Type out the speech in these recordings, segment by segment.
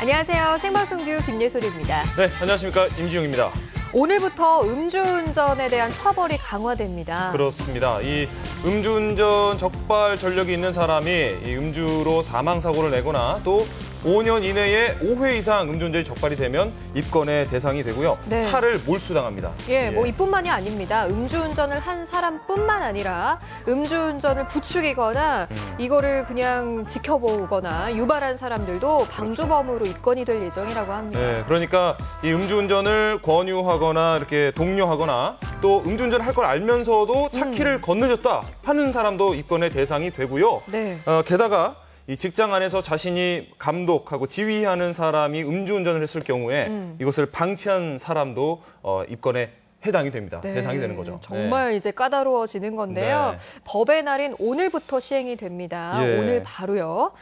안녕하세요. 생방송규 김예솔입니다. 네, 안녕하십니까. 임지웅입니다. 오늘부터 음주운전에 대한 처벌이 강화됩니다. 그렇습니다. 이 음주운전 적발 전력이 있는 사람이 이 음주로 사망사고를 내거나 또 5년 이내에 5회 이상 음주운전이 적발이 되면 입건의 대상이 되고요. 네. 차를 몰수당합니다. 뭐 이뿐만이 아닙니다. 음주운전을 한 사람뿐만 아니라 음주운전을 부추기거나 이거를 그냥 지켜보거나 유발한 사람들도 방조범으로 입건이 될 예정이라고 합니다. 네, 그러니까 이 음주운전을 권유하거나 이렇게 독려하거나 또 음주운전을 할 걸 알면서도 차 키를 건너졌다 하는 사람도 입건의 대상이 되고요. 네. 게다가 이 직장 안에서 자신이 감독하고 지휘하는 사람이 음주운전을 했을 경우에 이것을 방치한 사람도 입건에 해당이 됩니다. 네, 대상이 되는 거죠. 정말 네. 이제 까다로워지는 건데요. 네. 법의 날인 오늘부터 시행이 됩니다. 예. 오늘 바로요.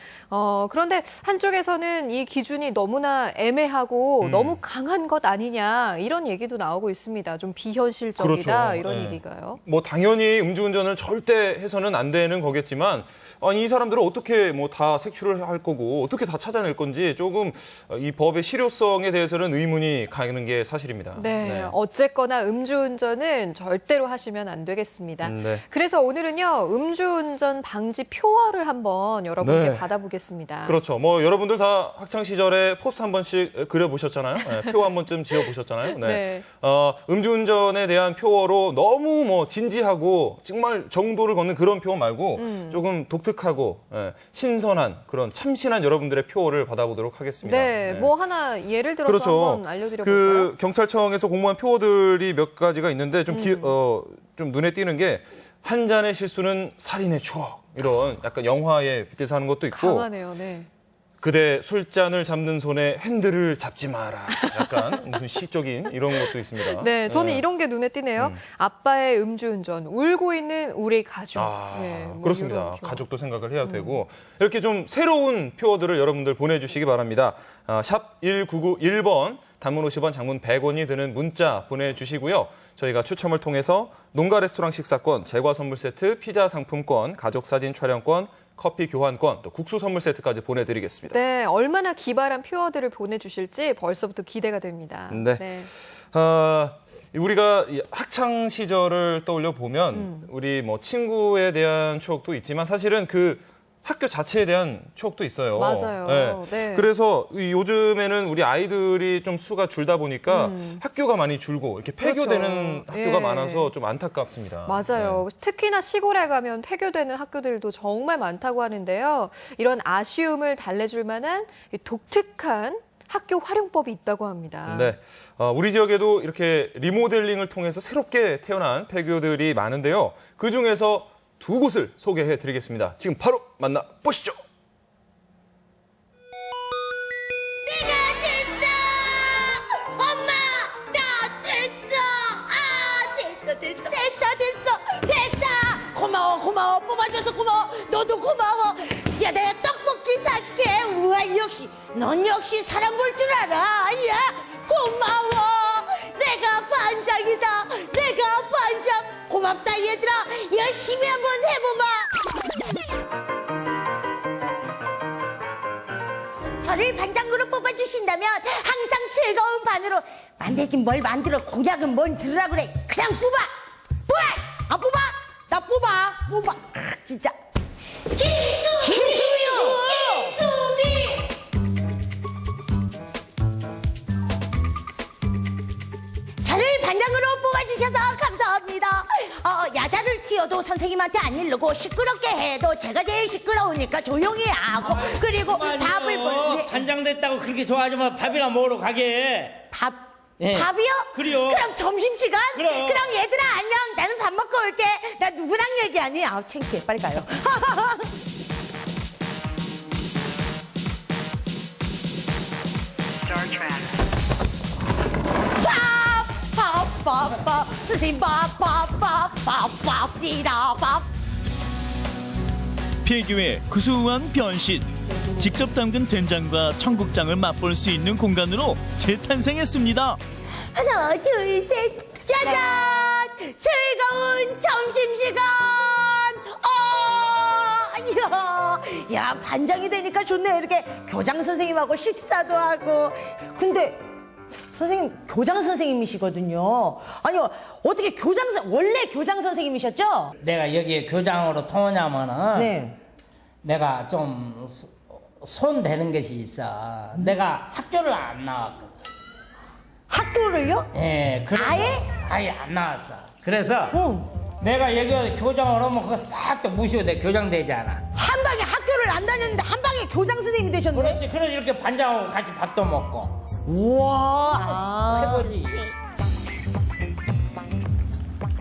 그런데 한쪽에서는 이 기준이 너무나 애매하고 너무 강한 것 아니냐 이런 얘기도 나오고 있습니다. 좀 비현실적이다 그렇죠. 이런 네. 얘기가요. 뭐 당연히 음주운전을 절대 해서는 안 되는 거겠지만 아니 이 사람들은 어떻게 뭐 다 색출을 할 거고 어떻게 다 찾아낼 건지 조금 이 법의 실효성에 대해서는 의문이 가는 게 사실입니다. 네, 어쨌거나 음주운전은 절대로 하시면 안 되겠습니다. 네. 그래서 오늘은요, 음주운전 방지 표어를 한번 여러분께 네. 받아보겠습니다. 그렇죠. 뭐 여러분들 다 학창 시절에 포스터 한 번씩 그려보셨잖아요. 네, 표 한 번쯤 지어보셨잖아요. 네. 네. 음주운전에 대한 표어로 너무 뭐 진지하고 정말 정도를 걷는 그런 표어 말고 조금 독특하고 신선한 그런 참신한 여러분들의 표어를 받아보도록 하겠습니다. 네, 뭐 하나 예를 들어서 그렇죠. 한번 알려드려볼까요? 그 경찰청에서 공모한 표어들이 몇 가지가 있는데 좀 좀 눈에 띄는 게 한 잔의 실수는 살인의 추억 이런 약간 영화에 빗대서 하는 것도 있고 강하네요, 네. 그대 술잔을 잡는 손에 핸들을 잡지 마라. 약간 무슨 시적인 이런 것도 있습니다. 네, 저는 이런 게 눈에 띄네요. 아빠의 음주운전, 울고 있는 우리 가족. 네, 뭐 그렇습니다. 이런 표현. 가족도 생각을 해야 되고 이렇게 좀 새로운 표어들을 여러분들 보내주시기 바랍니다. 샵 1991번 단문 50원, 장문 100원이 드는 문자 보내주시고요. 저희가 추첨을 통해서 농가 레스토랑 식사권, 제과 선물 세트, 피자 상품권, 가족 사진 촬영권, 커피 교환권, 또 국수 선물 세트까지 보내드리겠습니다. 네, 얼마나 기발한 표어들을 보내주실지 벌써부터 기대가 됩니다. 네. 우리가 학창 시절을 떠올려 보면 우리 뭐 친구에 대한 추억도 있지만 사실은 그 학교 자체에 대한 추억도 있어요. 맞아요. 네. 네. 그래서 요즘에는 우리 아이들이 좀 수가 줄다 보니까 학교가 많이 줄고 이렇게 폐교되는 그렇죠. 학교가 예. 많아서 좀 안타깝습니다. 맞아요. 특히나 시골에 가면 폐교되는 학교들도 정말 많다고 하는데요. 이런 아쉬움을 달래줄 만한 독특한 학교 활용법이 있다고 합니다. 네. 우리 지역에도 이렇게 리모델링을 통해서 새롭게 태어난 폐교들이 많은데요. 그중에서 두 곳을 소개해 드리겠습니다. 지금 바로 만나보시죠. 내가 됐어! 엄마! 나 됐어! 됐다! 고마워! 뽑아줘서 고마워! 너도 고마워! 야, 내가 떡볶이 살게! 우와, 넌 역시 사람 볼 줄 알아! 야, 고마워! 내가 반장이다! 고맙다, 얘들아! 열심히 한번 해보마! 저를 반장으로 뽑아주신다면 항상 즐거운 반으로 만들긴 뭘 만들어 공약은 뭔 들으라 그래. 그냥 뽑아! 안 뽑아? 나 뽑아! 진짜 김수미! 저를 반장으로 뽑아주셔서 감사합니다. 야자를 튀어도 선생님한테 안 이르고 시끄럽게 해도 제가 제일 시끄러우니까 조용히 하고 그리고 밥을 반장 됐다고 그렇게 좋아하지 마. 밥이나 먹으러 가게. 예. 밥이요? 그래요. 그럼 점심시간? 그럼. 얘들아 안녕. 나는 밥 먹고 올게. 나 누구랑 얘기하니? 아우 창피해. 빨리 가요. 밥 선생님 밥 폐교의 구수한 변신. 직접 담근 된장과 청국장을 맛볼 수 있는 공간으로 재탄생했습니다. 하나 둘 셋 짜잔 즐거운 점심시간! 야, 반장이 되니까 좋네. 이렇게 교장 선생님하고 식사도 하고. 근데, 선생님, 교장 선생님이시거든요. 아니, 어떻게 원래 교장 선생님이셨죠? 내가 여기에 교장으로 통하냐면은 네. 내가 좀 손대는 것이 있어. 내가 학교를 안 나왔거든. 학교를요? 예, 그래서 아예? 아예 안 나왔어. 그래서 어. 내가 여기 교장을 하면 그거 싹 다 무시고 내 교장 되잖아. 한 방에 학교를 안 다녔는데 한 방에 교장 선생님이 되셨네. 그렇지. 그래서 이렇게 반장하고 같이 밥도 먹고. 우와. 최고지.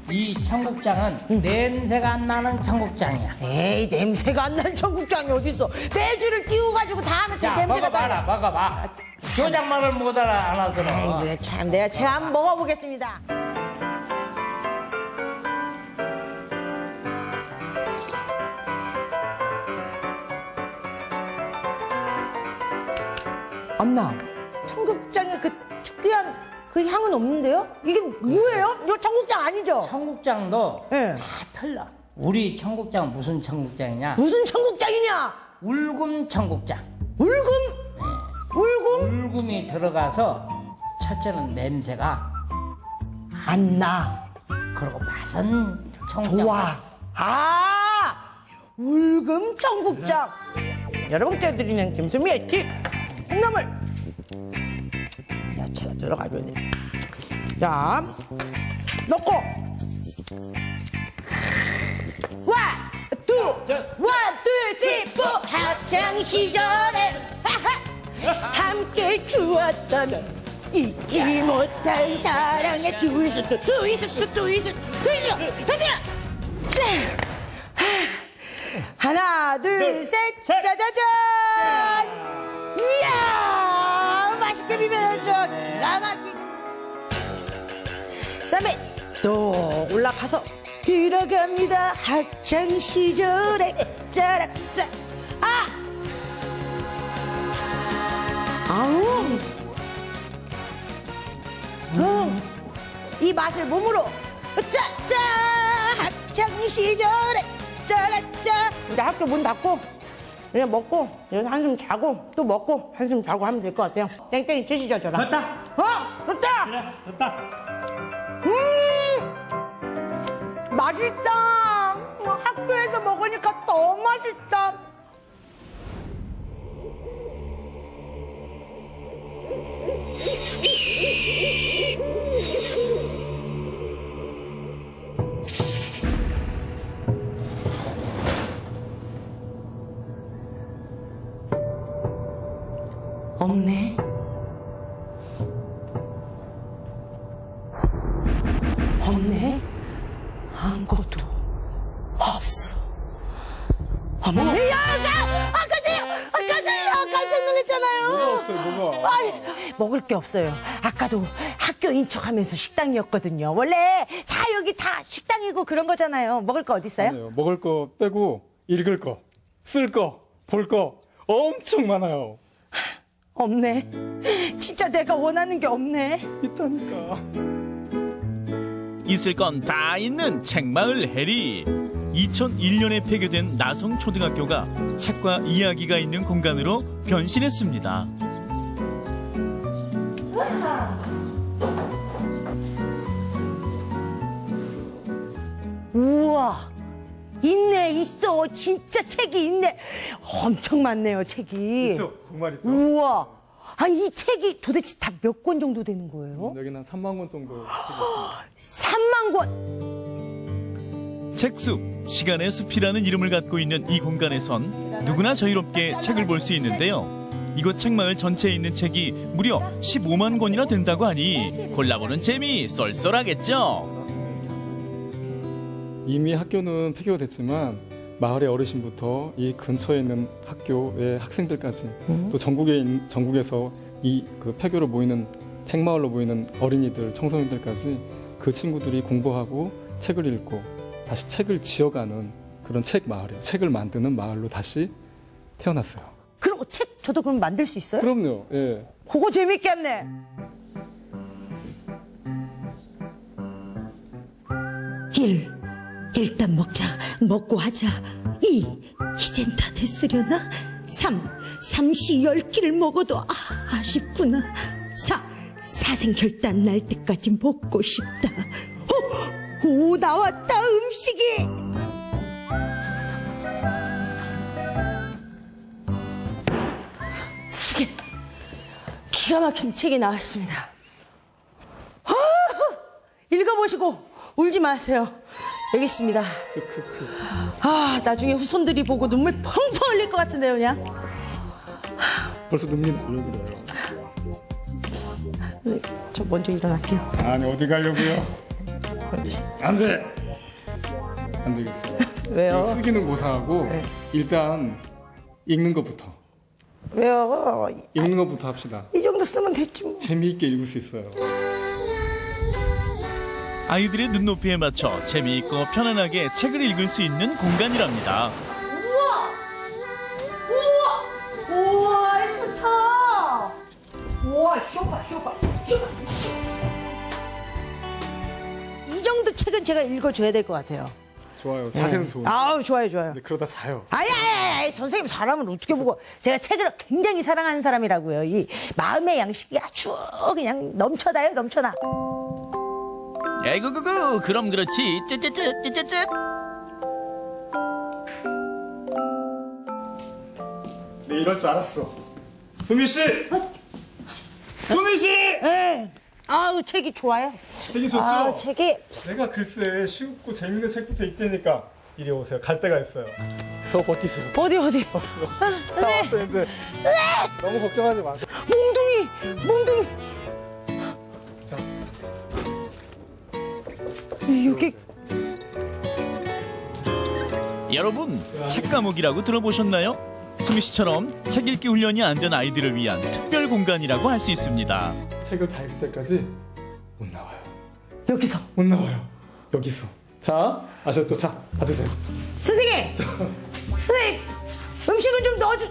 이 청국장은 냄새가 안 나는 청국장이야. 에이, 냄새가 안 나는 청국장이 어딨어. 매주를 띄워가지고 다 하면 또 자, 냄새가 먹어봐라, 먹어봐. 교장 말을 못 알아들어. 아이고, 참, 제가 한번 먹어보겠습니다. 엄마, 청국장에 그 특이한 그 향은 없는데요? 이게 뭐예요? 이거 청국장 아니죠? 청국장도 예. 다 틀려. 우리 청국장 무슨 청국장이냐? 무슨 청국장이냐? 울금 청국장. 울금? 울금? 울금이 들어가서 첫째는 냄새가 안 나. 그리고 맛은 청국장. 좋아. 울금 청국장. 여러분께 드리는 김수미의 팁. 콩나물. 야채가 들어가줘야 돼. 자, 넣고. 원, 투, 쓰리, 포. 학창 시절에 함께 주었던 잊지 못할 사랑의 트위스트. 하나, 둘, 셋, 짜자잔! 이야! 맛있게 비벼야죠. 기가 막히게. 그다음에 또 올라가서 들어갑니다. 학창 시절에 짜라짜. 이 맛을 몸으로 짜짜. 학창 시절에 짜라짜. 이제 학교 문 닫고 그냥 먹고 여기서 한숨 자고 또 먹고 한숨 자고 하면 될 것 같아요. 땡땡이 치시죠, 저랑. 좋다. 좋다. 그래, 좋다. 맛있다. 학교에서 먹으니까 더 맛있다. 없네. 없네. 아무것도 없어. 어머. 야, 깜짝 놀랐잖아요. 뭐가 없어요, 뭐가? 아니, 먹을 게 없어요. 아까도 학교인 척하면서 식당이었거든요. 원래 다 여기 다 식당이고 그런 거잖아요. 먹을 거 어디 있어요? 아니에요. 먹을 거 빼고 읽을 거, 쓸 거, 볼 거 엄청 많아요. 없네. 진짜 내가 원하는 게 없네. 있다니까. 있을 건 다 있는 책마을 해리. 2001년에 폐교된 나성초등학교가 책과 이야기가 있는 공간으로 변신했습니다. 우와. 있네, 있어. 진짜 책이 있네. 엄청 많네요, 책이. 있죠? 정말 있죠? 우와. 아니, 이 책이 도대체 다 몇 권 정도 되는 거예요? 여기는 한 3만 권 정도. 3만 권. 책숲, 시간의 숲이라는 이름을 갖고 있는 이 공간에선 누구나 자유롭게 책을 볼 수 있는데요. 이곳 책마을 전체에 있는 책이 무려 15만 권이나 된다고 하니 골라보는 재미 쏠쏠하겠죠. 이미 학교는 폐교가 됐지만 마을의 어르신부터 이 근처에 있는 학교의 학생들까지 또 전국에서 이 그 폐교로 모이는 책마을로 모이는 어린이들, 청소년들까지 그 친구들이 공부하고 책을 읽고 다시 책을 지어가는 그런 책 마을이에요. 책을 만드는 마을로 다시 태어났어요. 그럼 책 저도 그럼 만들 수 있어요? 그럼요. 예. 그거 재밌겠네. 일, 일단 먹자. 먹고 하자. 2. 이젠 다 됐으려나? 3. 삼시 10끼를 먹어도 아쉽구나. 4. 사생결단 날 때까지 먹고 싶다. 오, 나왔다 음식이. 시계. 기가 막힌 책이 나왔습니다. 읽어보시고 울지 마세요. 여기 있습니다. 나중에 후손들이 보고 눈물 펑펑 흘릴 것 같은데요, 그냥. 벌써 눈물이 나려고 그래요. 저 먼저 일어날게요. 아니 어디 가려고요? 안 돼. 안 되겠어요. 왜요? 이거 쓰기는 고사하고 일단 읽는 것부터. 왜요? 읽는 것부터 합시다. 이 정도 쓰면 됐지 뭐. 재미있게 읽을 수 있어요. 아이들의 눈높이에 맞춰 재미있고 편안하게 책을 읽을 수 있는 공간이랍니다. 우와, 좋다. 우와, 쇼파. 이 정도 책은 제가 읽어줘야 될 것 같아요. 좋아요. 자세는 좋은데. 아우, 좋아요. 이제 그러다 자요. 아야, 선생님 사람을 어떻게 보고. 제가 책을 굉장히 사랑하는 사람이라고요. 이 마음의 양식이 아주 그냥 넘쳐나요, 넘쳐나. 에이구구구 그럼 그렇지 쯧쯧쯧쯧쯧. 네, 이럴 줄 알았어. 수미 씨! 수미 씨! 예. 아우, 책이 좋아요. 책이 좋죠? 아, 책이. 내가 글쎄 쉽고 재밌는 책부터 읽자니까 이리 오세요. 갈 데가 있어요. 더 버티세요. 어디. 다 왔어요 이제. 너무 걱정하지 마세요. 몽둥이. 자, 여기. 여러분 책 과목이라고 들어보셨나요? 수미 씨처럼 책 읽기 훈련이 안 된 아이들을 위한 특별 공간이라고 할 수 있습니다. 책을 다 읽을 때까지 못 나와요. 여기서. 못 나와요. 여기서. 자, 아셨죠? 자, 받으세요. 선생님! 선생님! 음식을 좀 넣어줘.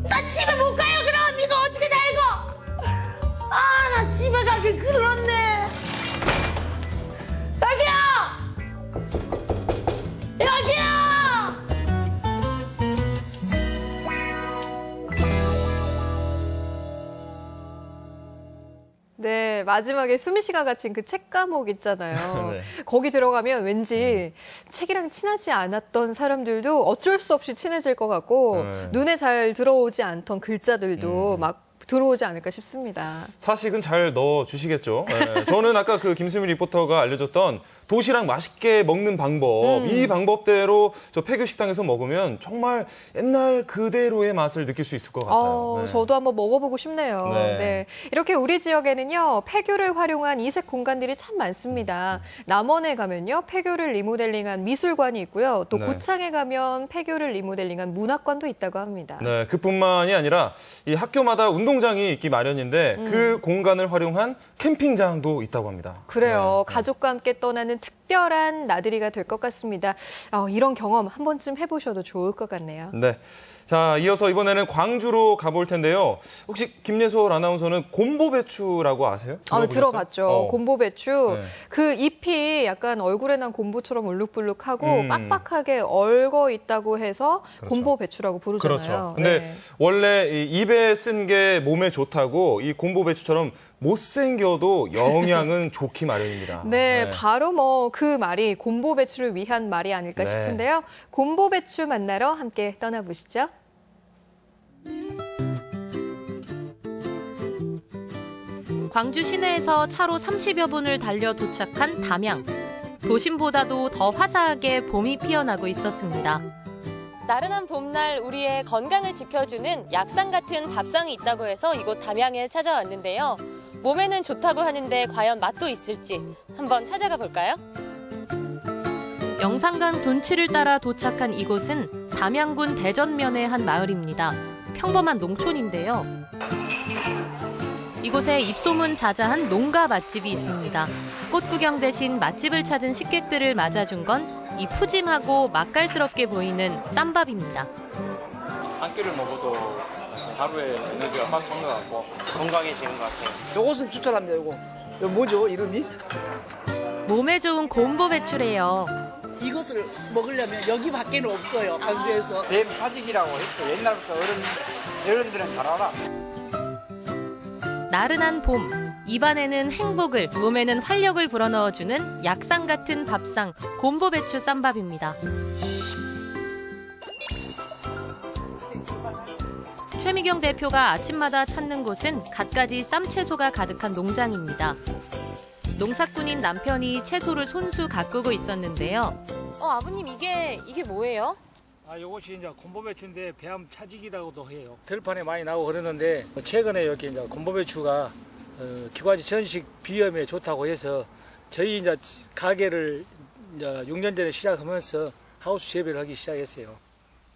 나 집에 못 가요, 그럼! 이거 어떻게 다 읽어! 나 집에 가기 그렇네. 여기요! 네, 마지막에 수미 씨가 갇힌 그 책 과목 있잖아요. 네. 거기 들어가면 왠지 책이랑 친하지 않았던 사람들도 어쩔 수 없이 친해질 것 같고 네. 눈에 잘 들어오지 않던 글자들도 막 들어오지 않을까 싶습니다. 사식은 잘 넣어 주시겠죠. 네. 저는 아까 그 김수미 리포터가 알려줬던 도시락 맛있게 먹는 방법, 이 방법대로 저 폐교 식당에서 먹으면 정말 옛날 그대로의 맛을 느낄 수 있을 것 같아요. 네. 저도 한번 먹어보고 싶네요. 네. 네. 이렇게 우리 지역에는요, 폐교를 활용한 이색 공간들이 참 많습니다. 남원에 가면요, 폐교를 리모델링한 미술관이 있고요. 또 네. 고창에 가면 폐교를 리모델링한 문학관도 있다고 합니다. 네, 그뿐만이 아니라 이 학교마다 운동장이 있기 마련인데 그 공간을 활용한 캠핑장도 있다고 합니다. 그래요. 네. 가족과 함께 떠나는 특별한 나들이가 될 것 같습니다. 이런 경험 한 번쯤 해보셔도 좋을 것 같네요. 네. 자, 이어서 이번에는 광주로 가볼 텐데요. 혹시 김예솔 아나운서는 곰보배추라고 아세요? 들어봤죠. 곰보배추. 네. 그 잎이 약간 얼굴에 난 곰보처럼 울룩불룩하고 빡빡하게 얼거 있다고 해서 곰보배추라고 부르잖아요. 그렇죠. 근데 네. 원래 이 입에 쓴 게 몸에 좋다고 이 곰보배추처럼 못생겨도 영양은 좋기 마련입니다. 네, 바로 그 말이 곰보배추를 위한 말이 아닐까 네. 싶은데요. 곰보배추 만나러 함께 떠나보시죠. 광주 시내에서 차로 30여 분을 달려 도착한 담양. 도심보다도 더 화사하게 봄이 피어나고 있었습니다. 나른한 봄날 우리의 건강을 지켜주는 약상 같은 밥상이 있다고 해서 이곳 담양에 찾아왔는데요. 몸에는 좋다고 하는데 과연 맛도 있을지 한번 찾아가 볼까요? 영산강 둔치를 따라 도착한 이곳은 담양군 대전면의 한 마을입니다. 평범한 농촌인데요. 이곳에 입소문 자자한 농가 맛집이 있습니다. 꽃 구경 대신 맛집을 찾은 식객들을 맞아준 건 이 푸짐하고 맛깔스럽게 보이는 쌈밥입니다. 한 끼를 먹어도 하루에 에너지가 빡 찬 것 같고 건강해지는 것 같아요. 요것은 추천합니다. 요거 뭐죠 이름이? 몸에 좋은 곰보배추래요. 이것을 먹으려면 여기밖에는 없어요. 광주에서. 뱀 사직이라고 했어. 옛날부터 어른들은 잘 알아. 나른한 봄, 입안에는 행복을, 몸에는 활력을 불어넣어주는 약상 같은 밥상, 곰보배추 쌈밥입니다. 최미경 대표가 아침마다 찾는 곳은 갖가지 쌈채소가 가득한 농장입니다. 농사꾼인 남편이 채소를 손수 가꾸고 있었는데요. 아버님 이게 뭐예요? 이것이 이제 곰보배추인데 배암 차직이라고도 해요. 들판에 많이 나오고 그러는데 최근에 여기 이제 곰보배추가 기관지 전식 비염에 좋다고 해서 저희 이제 가게를 이제 6년 전에 시작하면서 하우스 재배를 하기 시작했어요.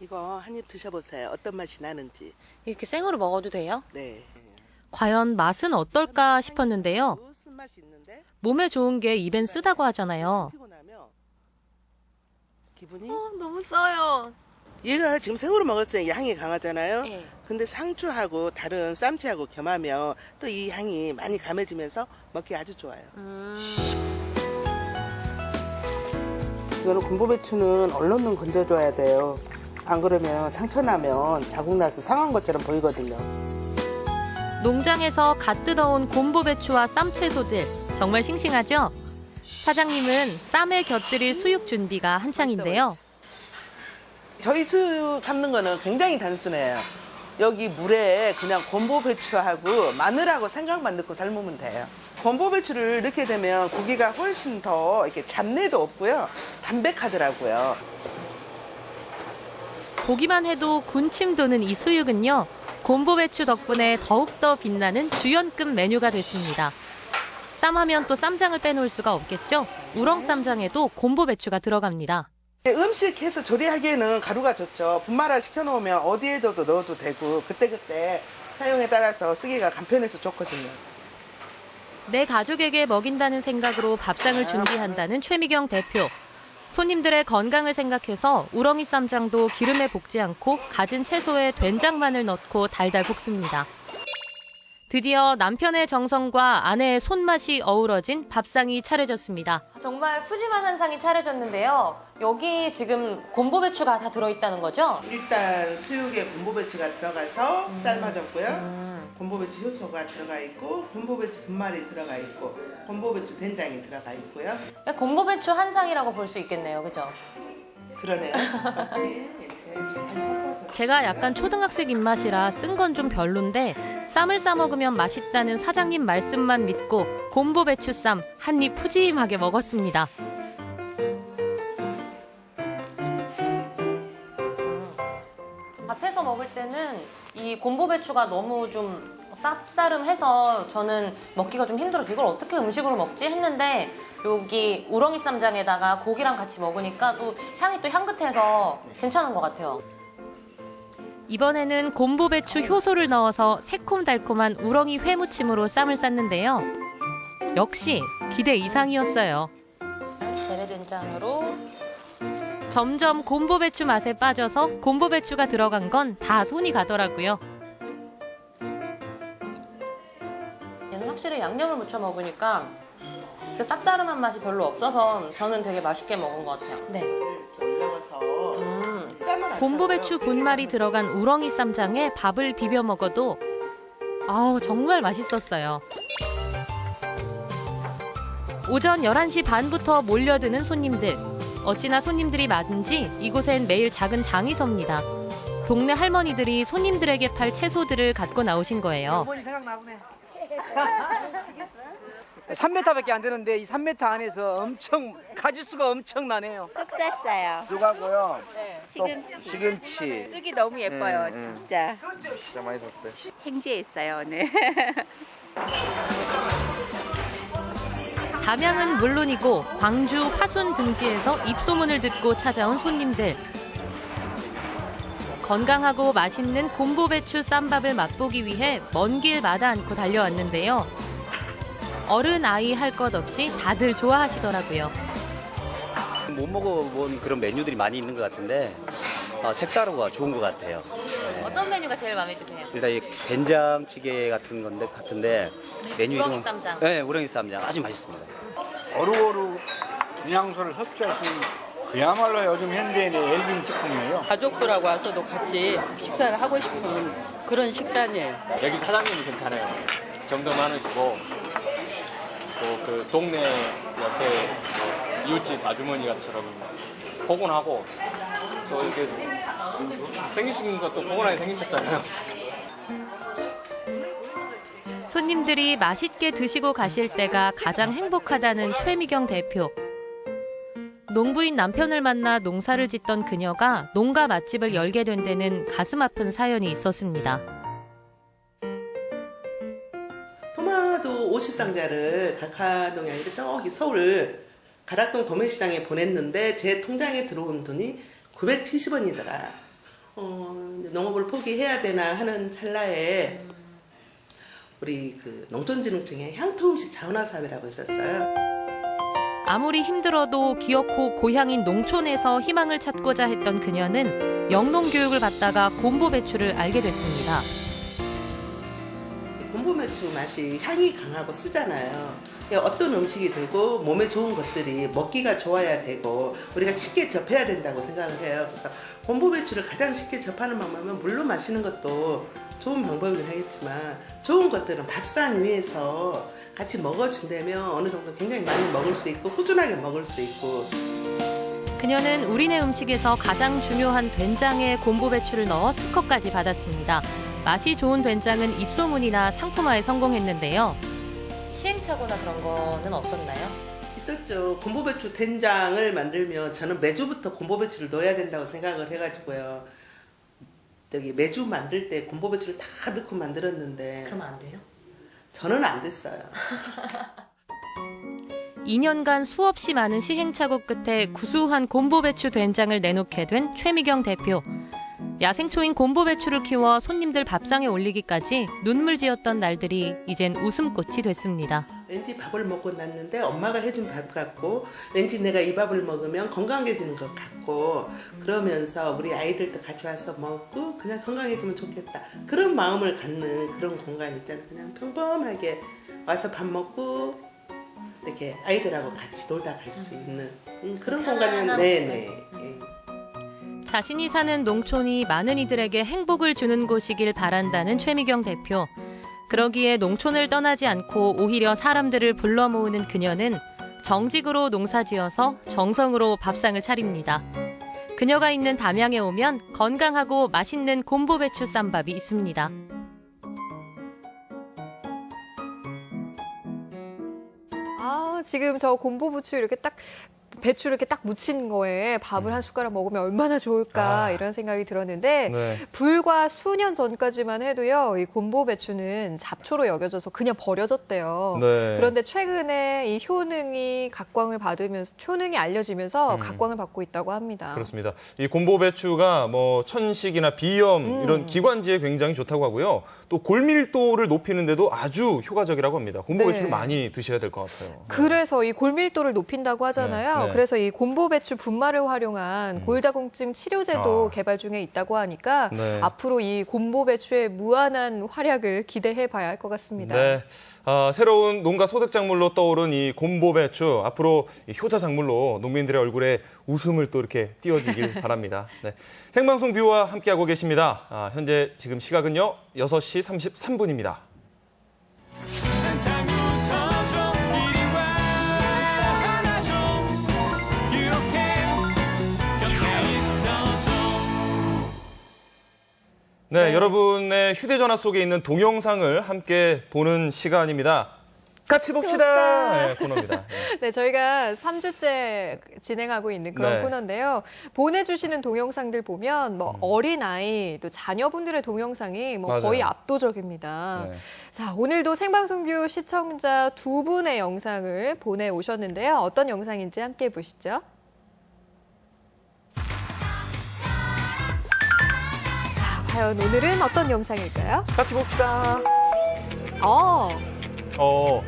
이거 한 입 드셔보세요. 어떤 맛이 나는지. 이렇게 생으로 먹어도 돼요? 네. 과연 맛은 어떨까 싶었는데요. 쓴맛이 있는데 몸에 좋은 게 입엔 쓰다고 하잖아요. 튀고 나면 기분이 너무 써요. 얘가 지금 생으로 먹었을 때 향이 강하잖아요. 네. 근데 상추하고 다른 쌈채하고 겸하면 또 이 향이 많이 감해지면서 먹기 아주 좋아요. 이거는 곰보배추는 얼른 건져줘야 돼요. 안 그러면 상처 나면 자국 나서 상한 것처럼 보이거든요. 농장에서 갓 뜯어온 곰보배추와 쌈채소들 정말 싱싱하죠? 사장님은 쌈에 곁들일 수육 준비가 한창인데요. 저희 수육 삶는 거는 굉장히 단순해요. 여기 물에 그냥 곰보배추하고 마늘하고 생강만 넣고 삶으면 돼요. 곰보배추를 넣게 되면 고기가 훨씬 더 이렇게 잡내도 없고요. 담백하더라고요. 보기만 해도 군침 도는 이 수육은요. 곰보배추 덕분에 더욱더 빛나는 주연급 메뉴가 됐습니다. 쌈하면 또 쌈장을 빼놓을 수가 없겠죠? 우렁쌈장에도 곰보배추가 들어갑니다. 음식 해서 조리하기에는 가루가 좋죠. 분말화 시켜놓으면 어디에도 넣어도 되고 그때그때 사용에 따라서 쓰기가 간편해서 좋거든요. 내 가족에게 먹인다는 생각으로 밥상을 준비한다는 최미경 대표. 손님들의 건강을 생각해서 우렁이 쌈장도 기름에 볶지 않고 갖은 채소에 된장만을 넣고 달달 볶습니다. 드디어 남편의 정성과 아내의 손맛이 어우러진 밥상이 차려졌습니다. 정말 푸짐한 한상이 차려졌는데요. 여기 지금 곰보배추가 다 들어있다는 거죠? 일단 수육에 곰보배추가 들어가서 삶아졌고요. 곰보배추 효소가 들어가 있고 곰보배추 분말이 들어가 있고 곰보배추 된장이 들어가 있고요. 곰보배추 한상이라고 볼 수 있겠네요. 그죠? 그러네요. 이렇게 잘 섞어서. 제가 약간 초등학생 입맛이라 쓴 건 좀 별론데 쌈을 싸 먹으면 맛있다는 사장님 말씀만 믿고 곰보배추 쌈 한 입 푸짐하게 먹었습니다. 밭에서 먹을 때는 이 곰보배추가 너무 좀 쌉싸름해서 저는 먹기가 좀 힘들어서 이걸 어떻게 음식으로 먹지 했는데 여기 우렁이 쌈장에다가 고기랑 같이 먹으니까 또 향이 또 향긋해서 괜찮은 것 같아요. 이번에는 곰보배추 효소를 넣어서 새콤달콤한 우렁이 회무침으로 쌈을 쌌는데요. 역시 기대 이상이었어요. 재래된장으로 점점 곰보배추 맛에 빠져서 곰보배추가 들어간 건 다 손이 가더라고요. 얘는 확실히 양념을 묻혀 먹으니까 그 쌉싸름한 맛이 별로 없어서 저는 되게 맛있게 먹은 것 같아요. 네. 올려서 곰보배추 분말이 들어간 우렁이 쌈장에 밥을 비벼 먹어도 정말 맛있었어요. 오전 11시 반부터 몰려드는 손님들. 어찌나 손님들이 많은지 이곳엔 매일 작은 장이 섭니다. 동네 할머니들이 손님들에게 팔 채소들을 갖고 나오신 거예요. 3m밖에 안 되는데 이 3m 안에서 엄청 가지수가 엄청나네요. 쑥 쌌어요. 누가고요? 네. 시금치. 쑥이 너무 예뻐요, 진짜. 진짜 많이 샀어요. 행제했어요, 오늘. 담양은 물론이고 광주 화순 등지에서 입소문을 듣고 찾아온 손님들. 건강하고 맛있는 곰보배추 쌈밥을 맛보기 위해 먼 길 마다 않고 달려왔는데요. 어른 아이 할 것 없이 다들 좋아하시더라고요. 못 먹어본 그런 메뉴들이 많이 있는 것 같은데 색다르고 좋은 것 같아요. 어떤 메뉴가 제일 마음에 드세요? 일단 이 된장찌개 같은데 메뉴 이름 우렁이 쌈장. 네, 우렁이 쌈장 아주 맛있습니다. 어루어루 영양소를 섭취할 수 있는 그야말로 요즘 현대인의 엘빈 식품이에요. 가족들하고 와서도 같이 식사를 하고 싶은 그런 식단이에요. 여기 사장님이 괜찮아요. 정도 많으시고 또 그 동네 옆에 뭐 이웃집 아주머니가처럼 포근하고 또 이렇게 생기신 것도 포근하게 생기셨잖아요. 손님들이 맛있게 드시고 가실 때가 가장 행복하다는 최미경 대표. 농부인 남편을 만나 농사를 짓던 그녀가 농가 맛집을 열게 된 데는 가슴 아픈 사연이 있었습니다. 토마토 50상자를 각하동이 아니라 저기 서울 가락동 도매시장에 보냈는데 제 통장에 들어온 돈이 970원이더라. 농업을 포기해야 되나 하는 찰나에 우리 그 농촌진흥청에 향토음식 자원화사업이라고 있었어요. 아무리 힘들어도 기어코 고향인 농촌에서 희망을 찾고자 했던 그녀는 영농교육을 받다가 곰보배추를 알게 됐습니다. 곰보배추 맛이 향이 강하고 쓰잖아요. 어떤 음식이 되고 몸에 좋은 것들이 먹기가 좋아야 되고 우리가 쉽게 접해야 된다고 생각을 해요. 그래서 곰보배추를 가장 쉽게 접하는 방법은 물로 마시는 것도 좋은 방법이긴 하겠지만 좋은 것들은 밥상 위에서 같이 먹어준다면 어느 정도 굉장히 많이 먹을 수 있고 꾸준하게 먹을 수 있고. 그녀는 우리네 음식에서 가장 중요한 된장에 곰보배추를 넣어 특허까지 받았습니다. 맛이 좋은 된장은 입소문이나 상품화에 성공했는데요. 시행착오나 그런 거는 없었나요? 있었죠. 곰보배추 된장을 만들면 저는 매주부터 곰보배추를 넣어야 된다고 생각을 해가지고요. 저기 매주 만들 때 곰보배추를 다 넣고 만들었는데 그러면 안 돼요? 저는 안 됐어요. 2년간 수없이 많은 시행착오 끝에 구수한 곰보배추 된장을 내놓게 된 최미경 대표. 야생초인 곰보배추를 키워 손님들 밥상에 올리기까지 눈물 지었던 날들이 이젠 웃음꽃이 됐습니다. 왠지 밥을 먹고 났는데 엄마가 해준 밥 같고 왠지 내가 이 밥을 먹으면 건강해지는 것 같고 그러면서 우리 아이들도 같이 와서 먹고 그냥 건강해지면 좋겠다. 그런 마음을 갖는 그런 공간 있잖아요. 그냥 평범하게 와서 밥 먹고 이렇게 아이들하고 같이 놀다 갈 수 있는 그런 공간은 네네. 자신이 사는 농촌이 많은 이들에게 행복을 주는 곳이길 바란다는 최미경 대표. 그러기에 농촌을 떠나지 않고 오히려 사람들을 불러 모으는 그녀는 정직으로 농사지어서 정성으로 밥상을 차립니다. 그녀가 있는 담양에 오면 건강하고 맛있는 곰보배추 쌈밥이 있습니다. 지금 저 곰보부추 이렇게 딱 배추를 이렇게 딱 무친 거에 밥을 한 숟가락 먹으면 얼마나 좋을까 이런 생각이 들었는데 네. 불과 수년 전까지만 해도요. 이 곰보배추는 잡초로 여겨져서 그냥 버려졌대요. 네. 그런데 최근에 이 효능이 각광을 받으면서 효능이 알려지면서 각광을 받고 있다고 합니다. 그렇습니다. 이 곰보배추가 뭐 천식이나 비염 이런 기관지에 굉장히 좋다고 하고요. 또 골밀도를 높이는데도 아주 효과적이라고 합니다. 곰보배추를 네. 많이 드셔야 될 것 같아요. 그래서 이 골밀도를 높인다고 하잖아요. 네. 그래서 이 곰보배추 분말을 활용한 골다공증 치료제도 개발 중에 있다고 하니까 네. 앞으로 이 곰보배추의 무한한 활약을 기대해 봐야 할 것 같습니다. 네. 새로운 농가 소득작물로 떠오른 이 곰보배추 앞으로 이 효자작물로 농민들의 얼굴에 웃음을 또 이렇게 띄워주길 바랍니다. 네. 생방송 뷰와 함께하고 계십니다. 현재 지금 시각은요 6시 33분입니다. 네, 여러분의 휴대전화 속에 있는 동영상을 함께 보는 시간입니다. 같이 봅시다. 네, 코너입니다. 네. 네, 저희가 3주째 진행하고 있는 그런 네. 코너인데요. 보내주시는 동영상들 보면 뭐 어린아이, 또 자녀분들의 동영상이 뭐 맞아요. 거의 압도적입니다. 네. 자, 오늘도 생방송뷰 시청자 2분의 영상을 보내오셨는데요. 어떤 영상인지 함께 보시죠. 과연 오늘은 어떤 영상일까요? 같이 봅시다. 뭐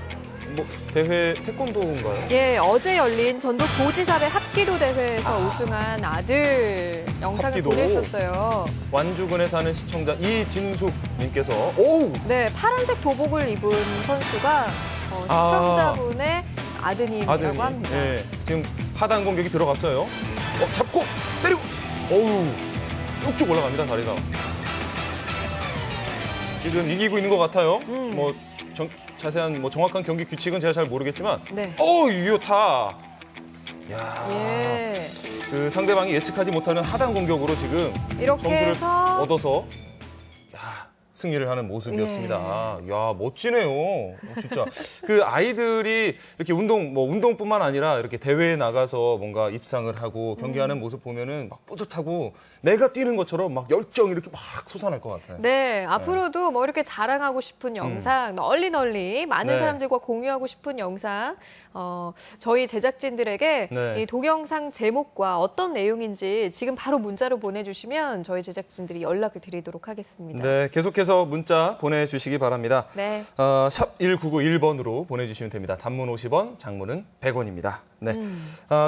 대회 태권도인가요? 예, 어제 열린 전국 도지사회 합기도 대회에서 우승한 아들 영상을 합기도. 보내주셨어요. 완주군에 사는 시청자 이진숙님께서 오우! 네, 파란색 도복을 입은 선수가 시청자분의 아드님이라고 합니다. 예, 지금 하단 공격이 들어갔어요. 잡고 때리고, 어우, 쭉쭉 올라갑니다 다리가. 지금 이기고 있는 것 같아요. 뭐 자세한 정확한 경기 규칙은 제가 잘 모르겠지만, 네. 유효타. 야, 예. 그 상대방이 예측하지 못하는 하단 공격으로 지금 이렇게 점수를 해서 얻어서 승리를 하는 모습이었습니다. 예. 야, 멋지네요. 진짜. 그 아이들이 이렇게 운동뿐만 아니라 이렇게 대회에 나가서 뭔가 입상을 하고 경기하는 모습 보면은 막 뿌듯하고 내가 뛰는 것처럼 막 열정이 이렇게 막 솟아날 것 같아요. 네, 앞으로도 뭐 이렇게 자랑하고 싶은 영상, 널리 많은 네. 사람들과 공유하고 싶은 영상, 저희 제작진들에게 네. 이 동영상 제목과 어떤 내용인지 지금 바로 문자로 보내주시면 저희 제작진들이 연락을 드리도록 하겠습니다. 네, 계속해서 문자 보내주시기 바랍니다. 네. 샵 1991번으로 보내주시면 됩니다. 단문 50원, 장문은 100원입니다. 네.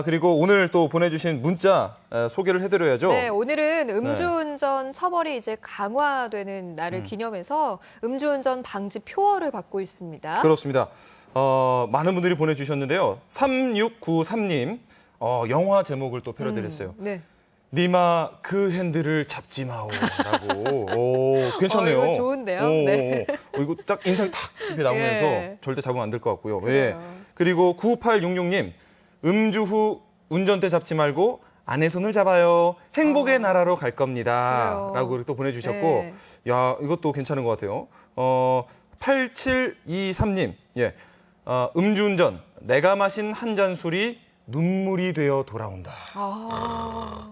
그리고 오늘 또 보내주신 문자 소개를 해드려야죠. 네, 오늘은 음주운전 처벌이 이제 강화되는 날을 기념해서 음주운전 방지 표어를 받고 있습니다. 그렇습니다. 많은 분들이 보내주셨는데요. 3693님, 영화 제목을 또 패러디를 했어요. 네. 니마 그 핸들을 잡지 마오라고. 오, 괜찮네요. 이거 좋은데요? 네. 이거 딱 인상이 탁 깊이 나오면서 예. 절대 잡으면 안 될 것 같고요. 그래요. 예. 그리고 9866님, 음주 후 운전대 잡지 말고 아내 손을 잡아요. 행복의 나라로 갈 겁니다. 그래요. 라고 또 보내주셨고, 네. 야, 이것도 괜찮은 것 같아요. 8723님, 예. 음주운전, 내가 마신 한 잔 술이 눈물이 되어 돌아온다.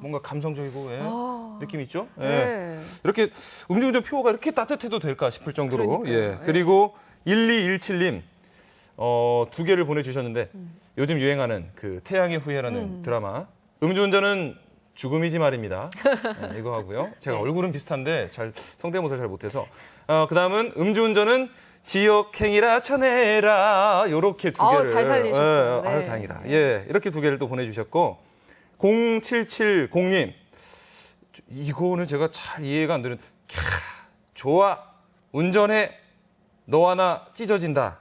뭔가 감성적이고 느낌 있죠? 예. 네. 이렇게 음주운전 표어가 이렇게 따뜻해도 될까 싶을 정도로. 그러니까요. 예. 그리고 1217님 두 개를 보내주셨는데 요즘 유행하는 그 태양의 후예라는 드라마. 음주운전은 죽음이지 말입니다. 이거 하고요. 제가 얼굴은 비슷한데 잘 성대모사 잘 못해서. 그다음은 음주운전은 지역행위라 쳐내라. 요렇게 두 개를. 잘 살리셨어요. 예, 아유, 네. 다행이다. 예, 이렇게 두 개를 또 보내주셨고 0770님 이거는 제가 잘 이해가 안 되는. 좋아 운전해 너와 나 찢어진다.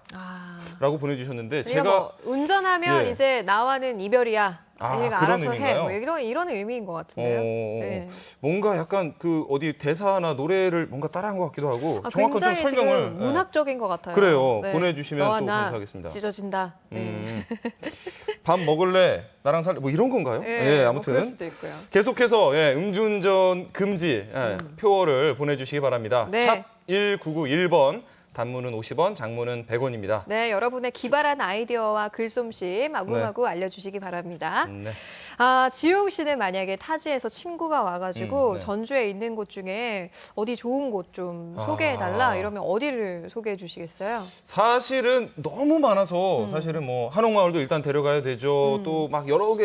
라고 보내주셨는데 제가 제가 뭐 운전하면 예. 이제 나와는 이별이야. 얘가 그런 알아서 해. 의미인가요? 뭐 이런 의미인 것 같은데요. 네. 뭔가 약간 그 어디 대사나 노래를 뭔가 따라한 것 같기도 하고 정확한 좀 굉장히 설명을 지금 문학적인 것 같아요. 그래요. 네. 보내주시면 너와 또 나 감사하겠습니다. 찢어진다. 네. 밥 먹을래? 나랑 살래? 뭐 이런 건가요? 예, 아무튼 뭐 그럴 수도 있고요. 계속해서 음주운전 금지 표어를 보내주시기 바랍니다. 네. 샵 1991번. 단문은 50원, 장문은 100원입니다. 네, 여러분의 기발한 아이디어와 글솜씨 마구마구 알려주시기 바랍니다. 네. 지용 씨는 만약에 타지에서 친구가 와가지고 네. 전주에 있는 곳 중에 어디 좋은 곳 좀 소개해달라 이러면 어디를 소개해 주시겠어요? 사실은 너무 많아서 사실은 뭐 한옥마을도 일단 데려가야 되죠. 또 막 여러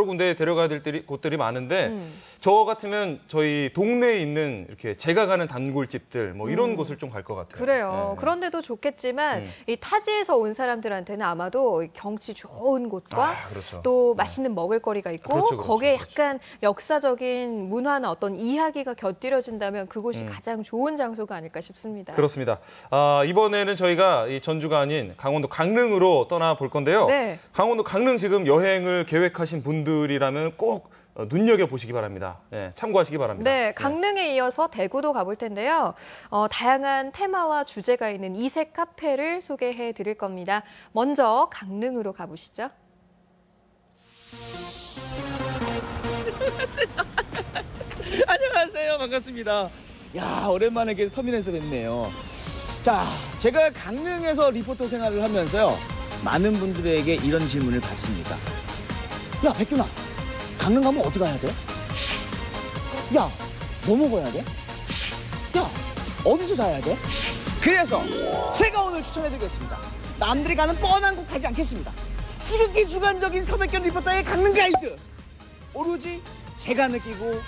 군데 데려가야 될 곳들이 많은데 저 같으면 저희 동네에 있는 이렇게 제가 가는 단골집들 뭐 이런 곳을 좀 갈 것 같아요. 그래요. 네. 그런데도 좋겠지만 이 타지에서 온 사람들한테는 아마도 경치 좋은 곳과 그렇죠. 또 맛있는 먹을거리가 있고 그렇죠. 거기에 약간 역사적인 문화나 어떤 이야기가 곁들여진다면 그곳이 가장 좋은 장소가 아닐까 싶습니다. 그렇습니다. 이번에는 저희가 이 전주가 아닌 강원도 강릉으로 떠나볼 건데요. 네. 강원도 강릉 지금 여행을 계획하신 분들이라면 꼭 눈여겨보시기 바랍니다. 네, 참고하시기 바랍니다. 네, 강릉에 이어서 대구도 가볼 텐데요. 다양한 테마와 주제가 있는 이색 카페를 소개해 드릴 겁니다. 먼저 강릉으로 가보시죠. 안녕하세요. 반갑습니다. 야, 오랜만에 이렇게 터미널에서 뵙네요. 자, 제가 강릉에서 리포터 생활을 하면서요. 많은 분들에게 이런 질문을 받습니다. 야, 백균아. 강릉 가면 어디 가야 돼? 야, 뭐 먹어야 돼? 야, 어디서 자야 돼? 그래서 제가 오늘 추천해드리겠습니다. 남들이 가는 뻔한 곳 가지 않겠습니다. 지극히 주관적인 서백견 리포터의 강릉 가이드. 오로지 제가 느끼고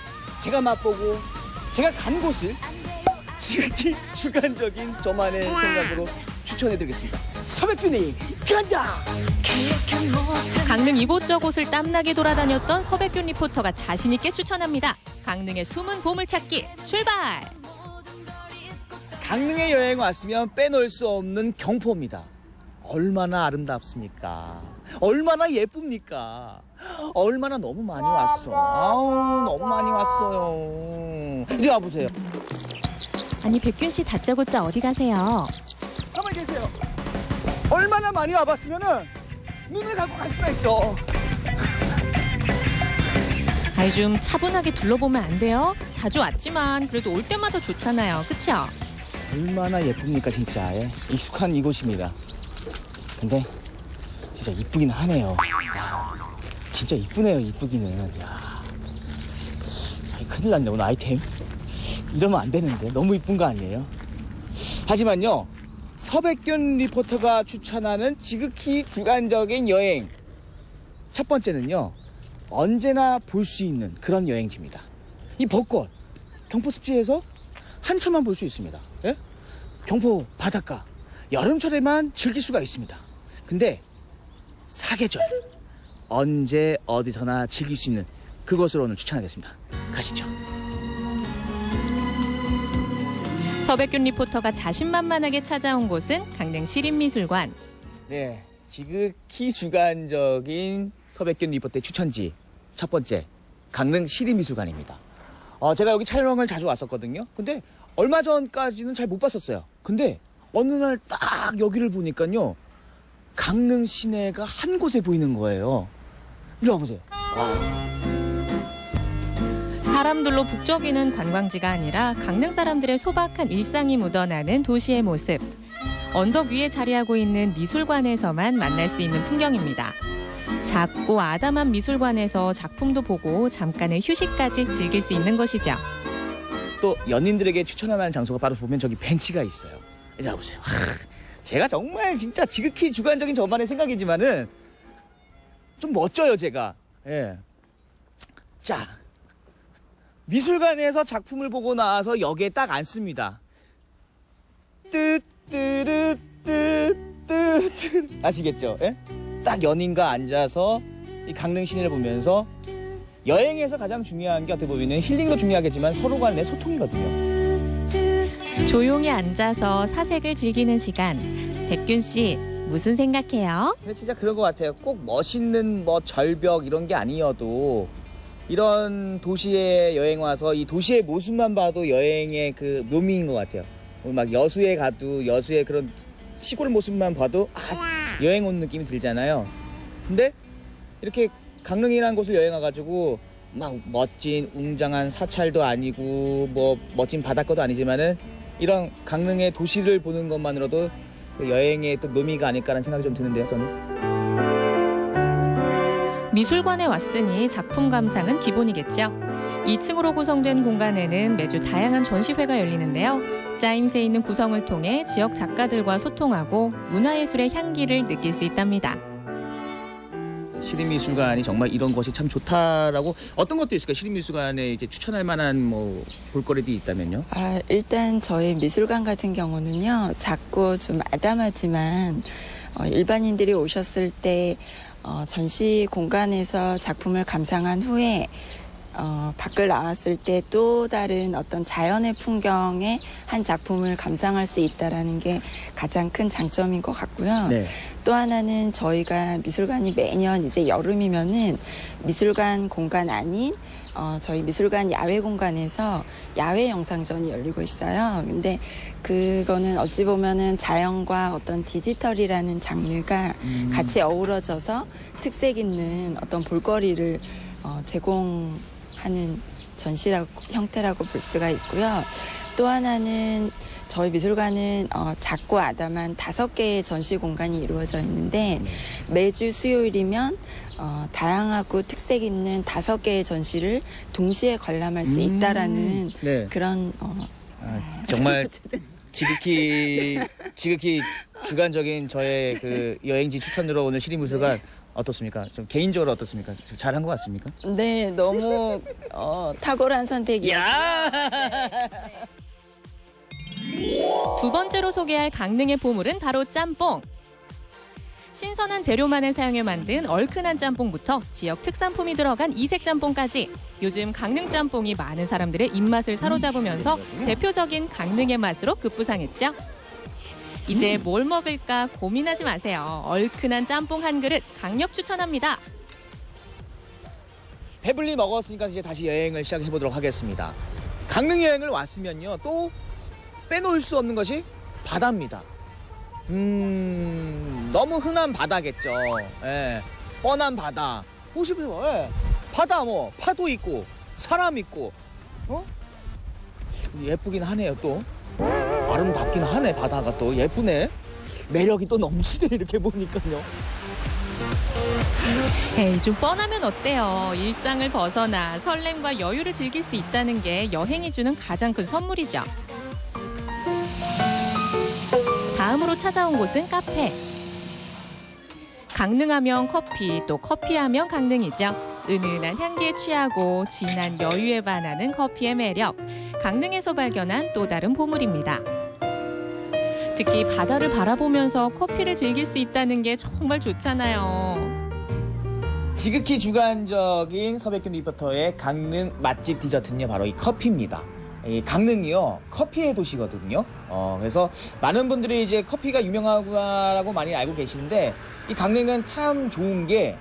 제가 맛보고 제가 간 곳을 지극히 주관적인 저만의 생각으로 추천해드리겠습니다. 서백균이 간다! 강릉 이곳저곳을 땀나게 돌아다녔던 서백균 리포터가 자신 있게 추천합니다. 강릉의 숨은 보물찾기 출발! 강릉에 여행 왔으면 빼놓을 수 없는 경포입니다. 얼마나 아름답습니까? 얼마나 예쁩니까? 얼마나 너무 많이 왔어. 아우, 너무 많이 왔어요. 이리 와보세요. 아니 백균 씨 다짜고짜 어디 가세요? 가만히 계세요. 얼마나 많이 와봤으면은 눈을 감고 갈 수가 있어. 아이 좀 차분하게 둘러보면 안 돼요? 자주 왔지만 그래도 올 때마다 좋잖아요. 그쵸? 얼마나 예쁩니까 진짜. 예? 익숙한 이곳입니다. 근데 진짜 이쁘긴 하네요. 야, 진짜 이쁘네요. 이쁘기는. 야, 아이, 큰일 났네 오늘 아이템. 이러면 안 되는데 너무 이쁜 거 아니에요? 하지만요, 서백균 리포터가 추천하는 지극히 주관적인 여행. 첫 번째는요, 언제나 볼 수 있는 그런 여행지입니다. 이 벚꽃, 경포습지에서 한참만 볼 수 있습니다. 예? 경포 바닷가, 여름철에만 즐길 수가 있습니다. 근데 사계절, 언제 어디서나 즐길 수 있는 그것을 오늘 추천하겠습니다. 가시죠. 서백균 리포터가 자신만만하게 찾아온 곳은 강릉 시립미술관. 네, 지극히 주관적인 서백균 리포터의 추천지 첫 번째, 강릉 시립미술관입니다. 제가 여기 촬영을 자주 왔었거든요. 근데 얼마 전까지는 잘 못 봤었어요. 근데 어느 날 딱 여기를 보니까요, 강릉 시내가 한 곳에 보이는 거예요. 이리 와보세요. 사람들로 북적이는 관광지가 아니라 강릉 사람들의 소박한 일상이 묻어나는 도시의 모습. 언덕 위에 자리하고 있는 미술관에서만 만날 수 있는 풍경입니다. 작고 아담한 미술관에서 작품도 보고 잠깐의 휴식까지 즐길 수 있는 곳이죠. 또 연인들에게 추천할 만한 장소가 바로 보면 저기 벤치가 있어요. 이리 와보세요. 제가 정말 진짜 지극히 주관적인 저만의 생각이지만은 좀 멋져요, 제가. 예. 자, 미술관에서 작품을 보고 나와서 여기에 딱 앉습니다. 아시겠죠? 예? 딱 연인과 앉아서 이 강릉 시내를 보면서, 여행에서 가장 중요한 게 어떻게 보면 힐링도 중요하겠지만 서로 간의 소통이거든요. 조용히 앉아서 사색을 즐기는 시간. 백균 씨, 무슨 생각해요? 근데 진짜 그런 것 같아요. 꼭 멋있는 뭐 절벽 이런 게 아니어도 이런 도시에 여행 와서 이 도시의 모습만 봐도 여행의 그 묘미인 것 같아요. 막 여수에 가도 여수의 그런 시골 모습만 봐도 여행 온 느낌이 들잖아요. 근데 이렇게 강릉이라는 곳을 여행 와가지고 막 멋진 웅장한 사찰도 아니고 뭐 멋진 바닷가도 아니지만은 이런 강릉의 도시를 보는 것만으로도 그 여행의 또 묘미가 아닐까라는 생각이 좀 드는데요, 저는. 미술관에 왔으니 작품 감상은 기본이겠죠. 2층으로 구성된 공간에는 매주 다양한 전시회가 열리는데요. 짜임새 있는 구성을 통해 지역 작가들과 소통하고 문화예술의 향기를 느낄 수 있답니다. 시립미술관이 정말 이런 것이 참 좋다라고, 어떤 것도 있을까요? 시립미술관에 이제 추천할 만한 뭐 볼거리들이 있다면요? 일단 저희 미술관 같은 경우는요, 작고 좀 아담하지만 일반인들이 오셨을 때 전시 공간에서 작품을 감상한 후에 밖을 나왔을 때 또 다른 어떤 자연의 풍경에 한 작품을 감상할 수 있다라는 게 가장 큰 장점인 것 같고요. 네. 또 하나는 저희가 미술관이 매년 이제 여름이면은 미술관 공간 아닌 저희 미술관 야외 공간에서 야외 영상전이 열리고 있어요. 근데 그거는 어찌 보면은 자연과 어떤 디지털이라는 장르가 같이 어우러져서 특색 있는 어떤 볼거리를 제공하는 전시라고 형태라고 볼 수가 있고요. 또 하나는 저희 미술관은 작고 아담한 5개의 전시 공간이 이루어져 있는데 매주 수요일이면 다양하고 특색 있는 5개의 전시를 동시에 관람할 수 있다라는 네. 그런 정말 지극히 주관적인 저의 그 여행지 추천으로 오늘 시립미술관 어떻습니까? 좀 개인적으로 어떻습니까? 잘한 것 같습니까? 네, 너무 탁월한 선택이었고요. 두 번째로 소개할 강릉의 보물은 바로 짬뽕. 신선한 재료만을 사용해 만든 얼큰한 짬뽕부터 지역 특산품이 들어간 이색 짬뽕까지 요즘 강릉 짬뽕이 많은 사람들의 입맛을 사로잡으면서 대표적인 강릉의 맛으로 급부상했죠. 이제 뭘 먹을까 고민하지 마세요. 얼큰한 짬뽕 한 그릇 강력 추천합니다. 배불리 먹었으니까 이제 다시 여행을 시작해 보도록 하겠습니다. 강릉 여행을 왔으면요, 또 빼놓을 수 없는 것이 바다입니다. 너무 흔한 바다겠죠. 예, 뻔한 바다. 보시면 바다 뭐 파도 있고 사람 있고, 예쁘긴 하네요. 또 아름답긴 하네. 바다가 또 예쁘네. 매력이 또 넘치네. 이렇게 보니까요. 에이, 좀 뻔하면 어때요? 일상을 벗어나 설렘과 여유를 즐길 수 있다는 게 여행이 주는 가장 큰 선물이죠. 다음으로 찾아온 곳은 카페. 강릉하면 커피, 또 커피하면 강릉이죠. 은은한 향기에 취하고 진한 여유에 반하는 커피의 매력. 강릉에서 발견한 또 다른 보물입니다. 특히 바다를 바라보면서 커피를 즐길 수 있다는 게 정말 좋잖아요. 지극히 주관적인 서백균 리포터의 강릉 맛집 디저트는요, 바로 이 커피입니다. 이 강릉이요, 커피의 도시거든요. 그래서 많은 분들이 이제 커피가 유명하구나라고 많이 알고 계시는데, 이 강릉은 참 좋은 게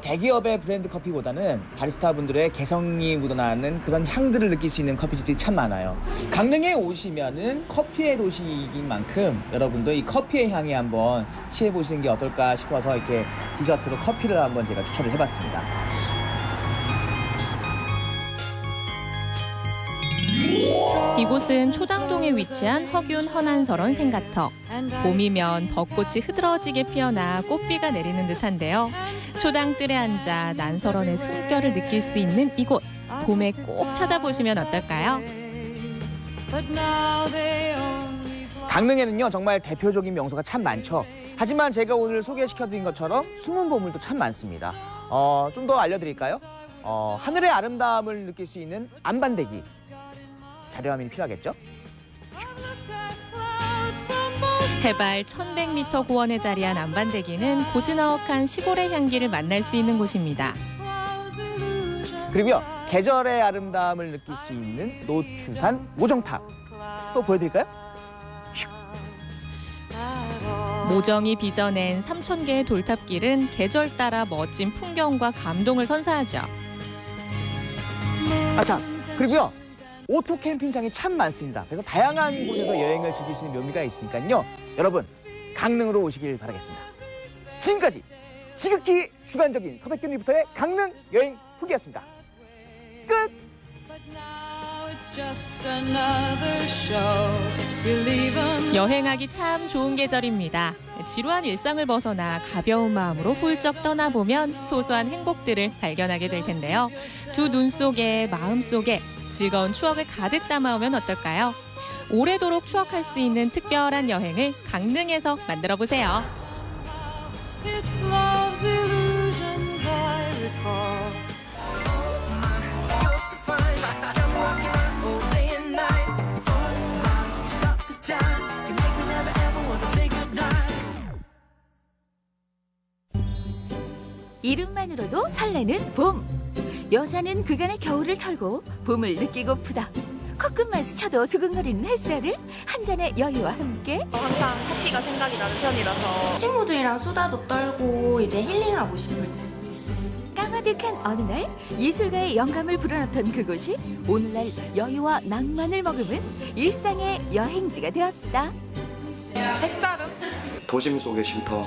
대기업의 브랜드 커피보다는 바리스타 분들의 개성이 묻어나는 그런 향들을 느낄 수 있는 커피집들이 참 많아요. 강릉에 오시면은 커피의 도시인 만큼 여러분도 이 커피의 향에 한번 취해보시는 게 어떨까 싶어서 이렇게 디저트로 커피를 한번 제가 추천을 해봤습니다. 이곳은 초당동에 위치한 허균 허난설원 생가터. 봄이면 벚꽃이 흐드러지게 피어나 꽃비가 내리는 듯한데요. 초당뜰에 앉아 난설원의 숨결을 느낄 수 있는 이곳. 봄에 꼭 찾아보시면 어떨까요? 강릉에는요, 정말 대표적인 명소가 참 많죠. 하지만 제가 오늘 소개시켜드린 것처럼 숨은 보물도 참 많습니다. 좀 더 알려드릴까요? 하늘의 아름다움을 느낄 수 있는 안반대기. 자료화면이 필요하겠죠? 해발 1100m 고원에 자리한 안반대기는 고즈넉한 시골의 향기를 만날 수 있는 곳입니다. 그리고요, 계절의 아름다움을 느낄 수 있는 노추산 모정탑. 또 보여드릴까요? 모정이 빚어낸 3000개의 돌탑길은 계절 따라 멋진 풍경과 감동을 선사하죠. 참, 그리고요, 오토 캠핑장이 참 많습니다. 그래서 다양한 곳에서 여행을 즐길 수 있는 묘미가 있으니까요, 여러분 강릉으로 오시길 바라겠습니다. 지금까지 지극히 주관적인 서백균 리포터의 강릉 여행 후기였습니다. 끝! 여행하기 참 좋은 계절입니다. 지루한 일상을 벗어나 가벼운 마음으로 훌쩍 떠나보면 소소한 행복들을 발견하게 될 텐데요. 두 눈 속에 마음 속에 즐거운 추억을 가득 담아오면 어떨까요? 오래도록 추억할 수 있는 특별한 여행을 강릉에서 만들어 보세요. 이름만으로도 설레는 봄. 여자는 그간의 겨울을 털고 봄을 느끼고프다. 코끝만 스쳐도 두근거리는 햇살을 한 잔의 여유와 함께. 항상 커피가 생각이 나는 편이라서 친구들이랑 수다도 떨고 이제 힐링하고 싶을 때. 까마득한 어느 날 예술가의 영감을 불어넣던 그곳이 오늘날 여유와 낭만을 머금은 일상의 여행지가 되었다. 색다른 도심 속의 쉼터.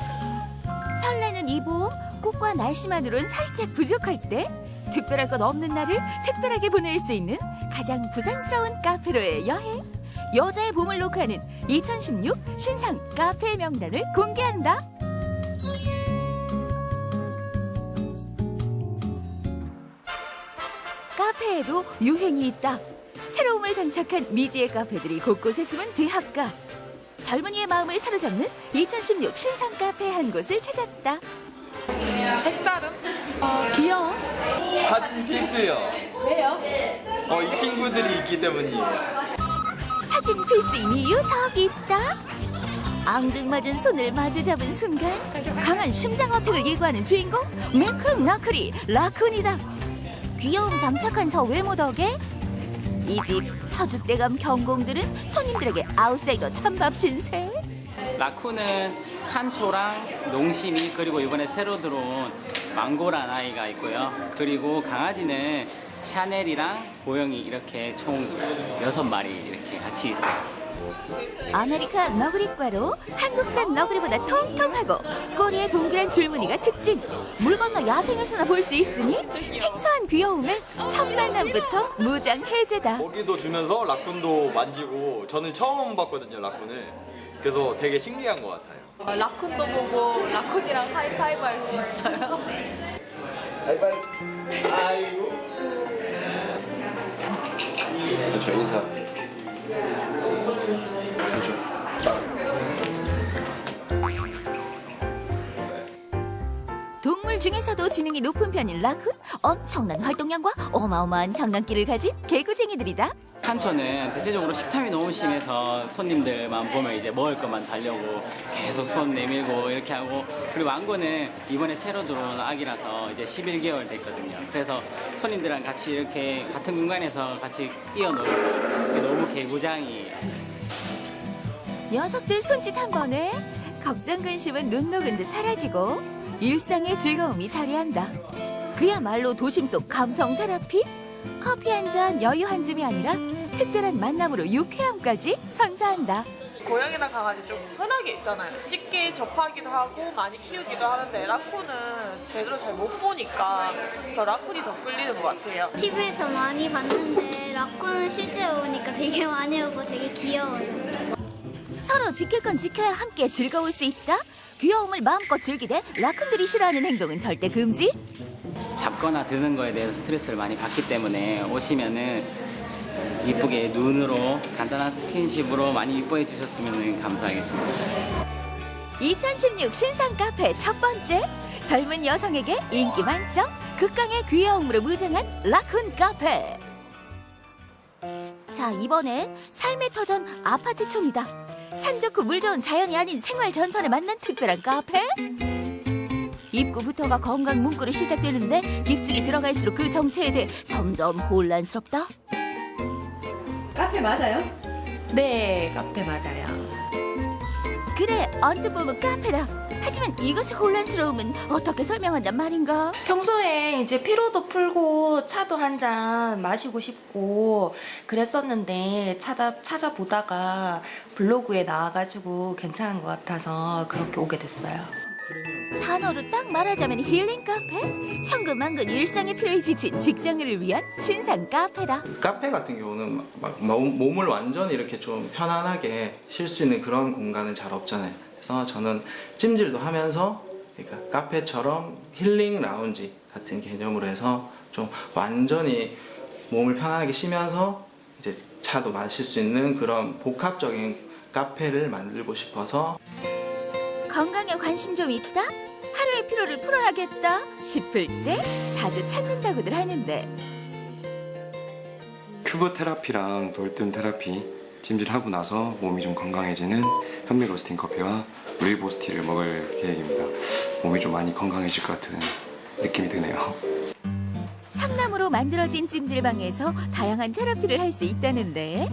설레는 이 봄, 꽃과 날씨만으로는 살짝 부족할 때 특별할 것 없는 날을 특별하게 보낼 수 있는 가장 부산스러운 카페로의 여행. 여자의 봄을 녹화하는 2016 신상 카페 명단을 공개한다. 카페에도 유행이 있다. 새로움을 장착한 미지의 카페들이 곳곳에 숨은 대학가. 젊은이의 마음을 사로잡는 2016 신상 카페 한 곳을 찾았다. 색다른 귀여워. 사진 필수요. 왜요? 이 친구들이 있기 때문이에요. 사진 필수인 이유 저기 있다. 앙증맞은 손을 마주 잡은 순간 강한 심장 어택을 예고하는 주인공 매큼 나크리 라쿤이다. 귀여움 장착한 저 외모 덕에 이 집 터줏대감 경공들은 손님들에게 아웃사이더 찬밥 신세. 라쿤은 칸초랑 농심이 그리고 이번에 새로 들어온 망고란 아이가 있고요. 그리고 강아지는 샤넬이랑 보영이 이렇게 총 6마리 이렇게 같이 있어요. 아메리카 너구리과로 한국산 너구리보다 통통하고 꼬리에 동그란 줄무늬가 특징. 물 건너 야생에서나 볼 수 있으니 생소한 귀여움에 첫 만남부터 무장 해제다. 먹이도 주면서 라쿤도 만지고 저는 처음 봤거든요, 라쿤을. 그래서 되게 신기한 것 같아요. 라쿤도 보고 라쿤이랑 하이파이브 할 수 있어요. 하이파이브. 아이고. 저 인사. 동물 중에서도 지능이 높은 편인 라쿤. 엄청난 활동량과 어마어마한 장난기를 가진 개구쟁이들이다. 칸초는 대체적으로 식탐이 너무 심해서 손님들만 보면 이제 먹을 것만 달려고 계속 손 내밀고 이렇게 하고, 그리고 망고는 이번에 새로 들어온 아기라서 이제 11개월 됐거든요. 그래서 손님들이랑 같이 이렇게 같은 공간에서 같이 뛰어놀고 너무 개구장이에요. 녀석들 손짓 한 번에 걱정 근심은 눈 녹은 듯 사라지고 일상의 즐거움이 자리한다. 그야말로 도심 속 감성 테라피? 커피 한 잔 여유 한 줌이 아니라 특별한 만남으로 유쾌함까지 선사한다. 고양이랑 강아지 좀 흔하게 있잖아요. 쉽게 접하기도 하고 많이 키우기도 하는데 라쿤은 제대로 잘 못 보니까 더 라쿤이 더 끌리는 것 같아요. TV에서 많이 봤는데 라쿤은 실제로 오니까 되게 많이 오고 되게 귀여워요. 서로 지킬 건 지켜야 함께 즐거울 수 있다. 귀여움을 마음껏 즐기되 라쿤들이 싫어하는 행동은 절대 금지. 잡거나 드는 거에 대해서 스트레스를 많이 받기 때문에 오시면은 이쁘게 눈으로 간단한 스킨십으로 많이 이뻐해 주셨으면 감사하겠습니다. 2016 신상 카페 첫 번째, 젊은 여성에게 인기 만점 극강의 귀여움으로 무장한 라쿤 카페. 자, 이번엔 삶의 터전 아파트 촌이다. 산 좋고 물 좋은 자연이 아닌 생활 전선에 맞는 특별한 카페. 입구부터가 건강 문구로 시작되는데 깊숙이 들어갈수록 그 정체에 대해 점점 혼란스럽다. 카페 맞아요? 네, 카페 맞아요. 그래, 언뜻 보면 카페다. 하지만 이것의 혼란스러움은 어떻게 설명한단 말인가? 평소에 이제 피로도 풀고 차도 한 잔 마시고 싶고 그랬었는데 찾아보다가 블로그에 나와가지고 괜찮은 것 같아서 그렇게 오게 됐어요. 단어로 딱 말하자면 힐링 카페? 천근만근 일상의 피로에 지친 직장인을 위한 신상 카페다. 카페 같은 경우는 막 몸을 완전히 이렇게 좀 편안하게 쉴 수 있는 그런 공간은 잘 없잖아요. 그래서 저는 찜질도 하면서 그러니까 카페처럼 힐링 라운지 같은 개념으로 해서 좀 완전히 몸을 편안하게 쉬면서 이제 차도 마실 수 있는 그런 복합적인 카페를 만들고 싶어서. 건강에 관심 좀 있다? 하루의 피로를 풀어야겠다 싶을 때 자주 찾는다고들 하는데, 큐브 테라피랑 돌뜸 테라피 찜질하고 나서 몸이 좀 건강해지는 현미 로스팅 커피와 루이보스티를 먹을 계획입니다. 몸이 좀 많이 건강해질 것 같은 느낌이 드네요. 삼나무로 만들어진 찜질방에서 다양한 테라피를 할 수 있다는데,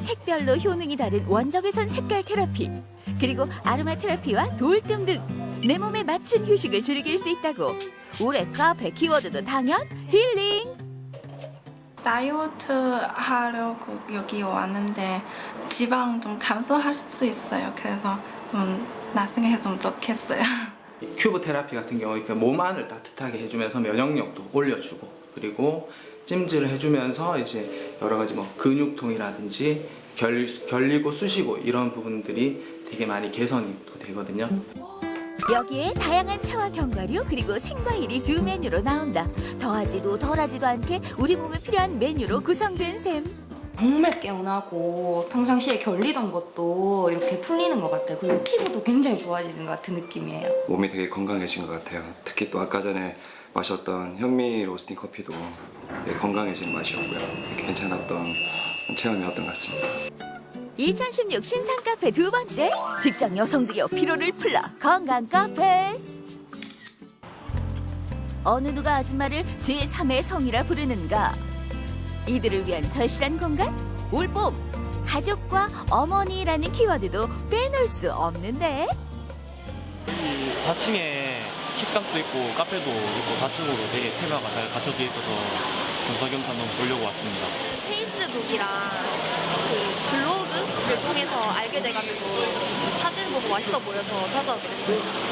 색별로 효능이 다른 원적외선 색깔 테라피, 그리고 아로마 테라피와 돌뜸 등 내 몸에 맞춘 휴식을 즐길 수 있다고. 올해 카페 키워드도 당연 힐링. 다이어트 하려고 여기 왔는데 지방 좀 감소할 수 있어요. 그래서 좀 나중에 좀 좋겠어요. 큐브 테라피 같은 경우 몸 안을 따뜻하게 해주면서 면역력도 올려주고, 그리고 찜질을 해주면서 이제 여러 가지 뭐 근육통이라든지 결리고 쑤시고 이런 부분들이 되게 많이 개선이 또 되거든요. 여기에 다양한 차와 견과류 그리고 생과일이 주 메뉴로 나온다. 더하지도 덜하지도 않게 우리 몸에 필요한 메뉴로 구성된 셈. 정말 개운하고 평상시에 결리던 것도 이렇게 풀리는 것 같아요. 그리고 피부도 굉장히 좋아지는 것 같은 느낌이에요. 몸이 되게 건강해진 것 같아요. 특히 또 아까 전에 마셨던 현미 로스팅 커피도 되게 건강해지는 맛이었고요. 되게 괜찮았던 체험이었던 것 같습니다. 2016 신상 카페 두 번째, 직장 여성들이여 피로를 풀라 건강 카페. 어느 누가 아줌마를 제3의 성이라 부르는가? 이들을 위한 절실한 공간? 올봄 가족과 어머니라는 키워드도 빼놓을 수 없는데 이 4층에 식당도 있고 카페도 있고 4층으로 되게 테마가 잘 갖춰져 있어서 겸사겸사 한번 보려고 왔습니다. 페이스북이랑 그 블로그를 통해서 알게 돼가지고 사진 보고 맛있어 보여서 찾아오게 됐습니다.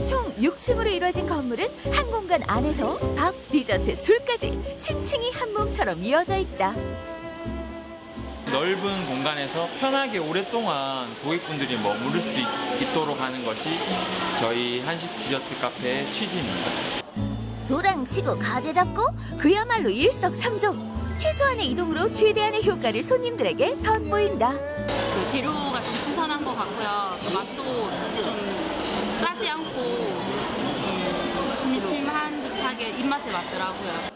총 6층으로 이루어진 건물은 한 공간 안에서 밥, 디저트, 술까지 층층이 한 몸처럼 이어져 있다. 넓은 공간에서 편하게 오랫동안 고객분들이 머무를 수 있도록 하는 것이 저희 한식 디저트 카페의 취지입니다. 도랑치고 가재 잡고 그야말로 일석삼조. 최소한의 이동으로 최대한의 효과를 손님들에게 선보인다. 그 재료가 좀 신선한 것 같고요. 그 맛도 좀 짜지 않고 좀 심심한 듯하게 입맛에 맞더라고요.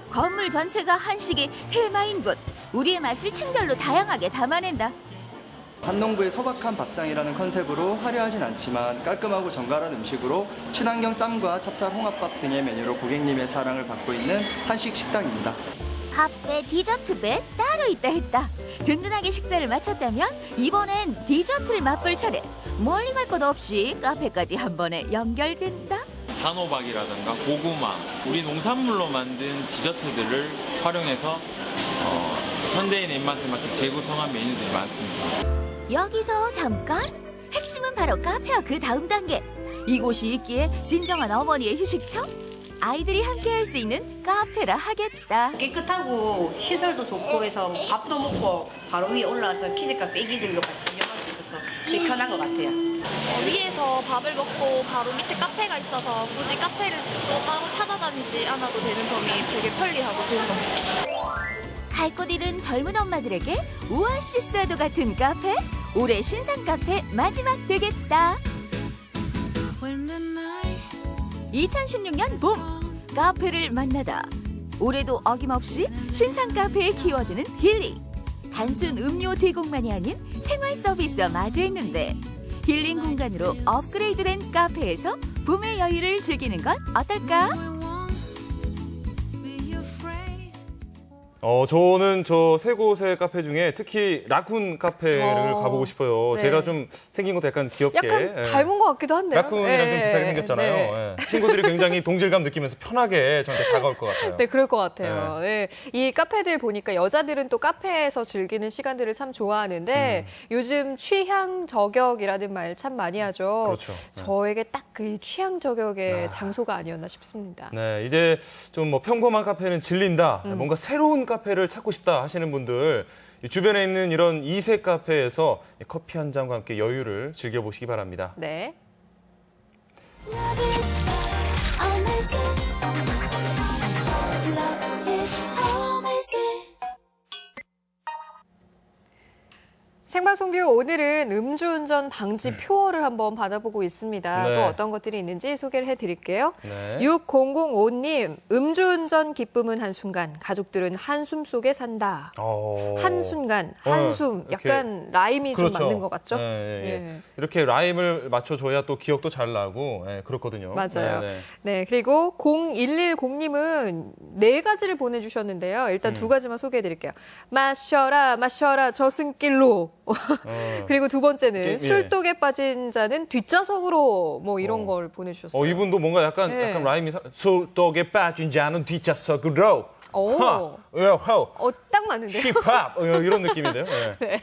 건물 전체가 한식이 테마인 곳. 우리의 맛을 층별로 다양하게 담아낸다. 한농부의 소박한 밥상이라는 컨셉으로 화려하진 않지만 깔끔하고 정갈한 음식으로 친환경 쌈과 찹쌀 홍합밥 등의 메뉴로 고객님의 사랑을 받고 있는 한식 식당입니다. 밥배, 디저트배 따로 있다 했다. 든든하게 식사를 마쳤다면 이번엔 디저트를 맛볼 차례. 멀리 갈 것 없이 카페까지 한 번에 연결된다. 단호박이라든가 고구마, 우리 농산물로 만든 디저트들을 활용해서 현대인의 입맛에 맞게 재구성한 메뉴들이 많습니다. 여기서 잠깐? 핵심은 바로 카페와 그 다음 단계. 이곳이 있기에 진정한 어머니의 휴식처? 아이들이 함께할 수 있는 카페라 하겠다. 깨끗하고 시설도 좋고 해서 밥도 먹고 바로 위에 올라와서 키즈카 애기들도 같이 이용할 수 있어서 되게 편한 것 같아요. 위에서 밥을 먹고 바로 밑에 카페가 있어서 굳이 카페를 또 따로 찾아다니지 않아도 되는 점이 되게 편리하고 좋은 것 같습니다. 갈 곳 잃은 젊은 엄마들에게 오아시스와도 같은 카페? 올해 신상 카페 마지막 되겠다. 2016년 봄 카페를 만나다. 올해도 어김없이 신상 카페의 키워드는 힐링. 단순 음료 제공만이 아닌 생활 서비스와 마주했는데 힐링 공간으로 업그레이드된 카페에서 봄의 여유를 즐기는 건 어떨까? 저는 저 세 곳의 카페 중에 특히 라쿤 카페를 가보고 싶어요. 네. 제가 좀 생긴 것도 약간 귀엽게. 약간 닮은 것 같기도 한데요. 라쿤이랑 좀 비슷하게 생겼잖아요. 네. 예. 친구들이 굉장히 동질감 느끼면서 편하게 저한테 다가올 것 같아요. 네, 그럴 것 같아요. 네. 이 카페들 보니까 여자들은 또 카페에서 즐기는 시간들을 참 좋아하는데 요즘 취향 저격이라는 말 참 많이 하죠. 그렇죠. 저에게 딱 그 취향 저격의 장소가 아니었나 싶습니다. 네, 이제 좀 뭐 평범한 카페는 질린다, 뭔가 새로운 카페를 찾고 싶다 하시는 분들, 이 주변에 있는 이런 2세 카페에서 커피 한 잔과 함께 여유를 즐겨보시기 바랍니다. 네. 생방송 뷰 오늘은 음주운전 방지 표어를 한번 받아보고 있습니다. 네. 또 어떤 것들이 있는지 소개를 해드릴게요. 네. 6005님, 음주운전 기쁨은 한순간, 가족들은 한숨 속에 산다. 한순간, 한숨, 약간 라임이 그렇죠. 좀 맞는 것 같죠? 네, 예, 예. 예. 이렇게 라임을 맞춰줘야 또 기억도 잘 나고 그렇거든요. 맞아요. 네, 네. 네, 그리고 0110님은 네 가지를 보내주셨는데요. 일단 두 가지만 소개해드릴게요. 마셔라, 마셔라, 저승길로. 그리고 두 번째는 술독에 빠진 자는 뒷좌석으로 뭐 이런 걸 보내주셨어요. 이분도 뭔가 약간 라임이 술독에 빠진 자는 뒷좌석으로. 딱 맞는데요? 힙합 이런 느낌인데요. 네. 네.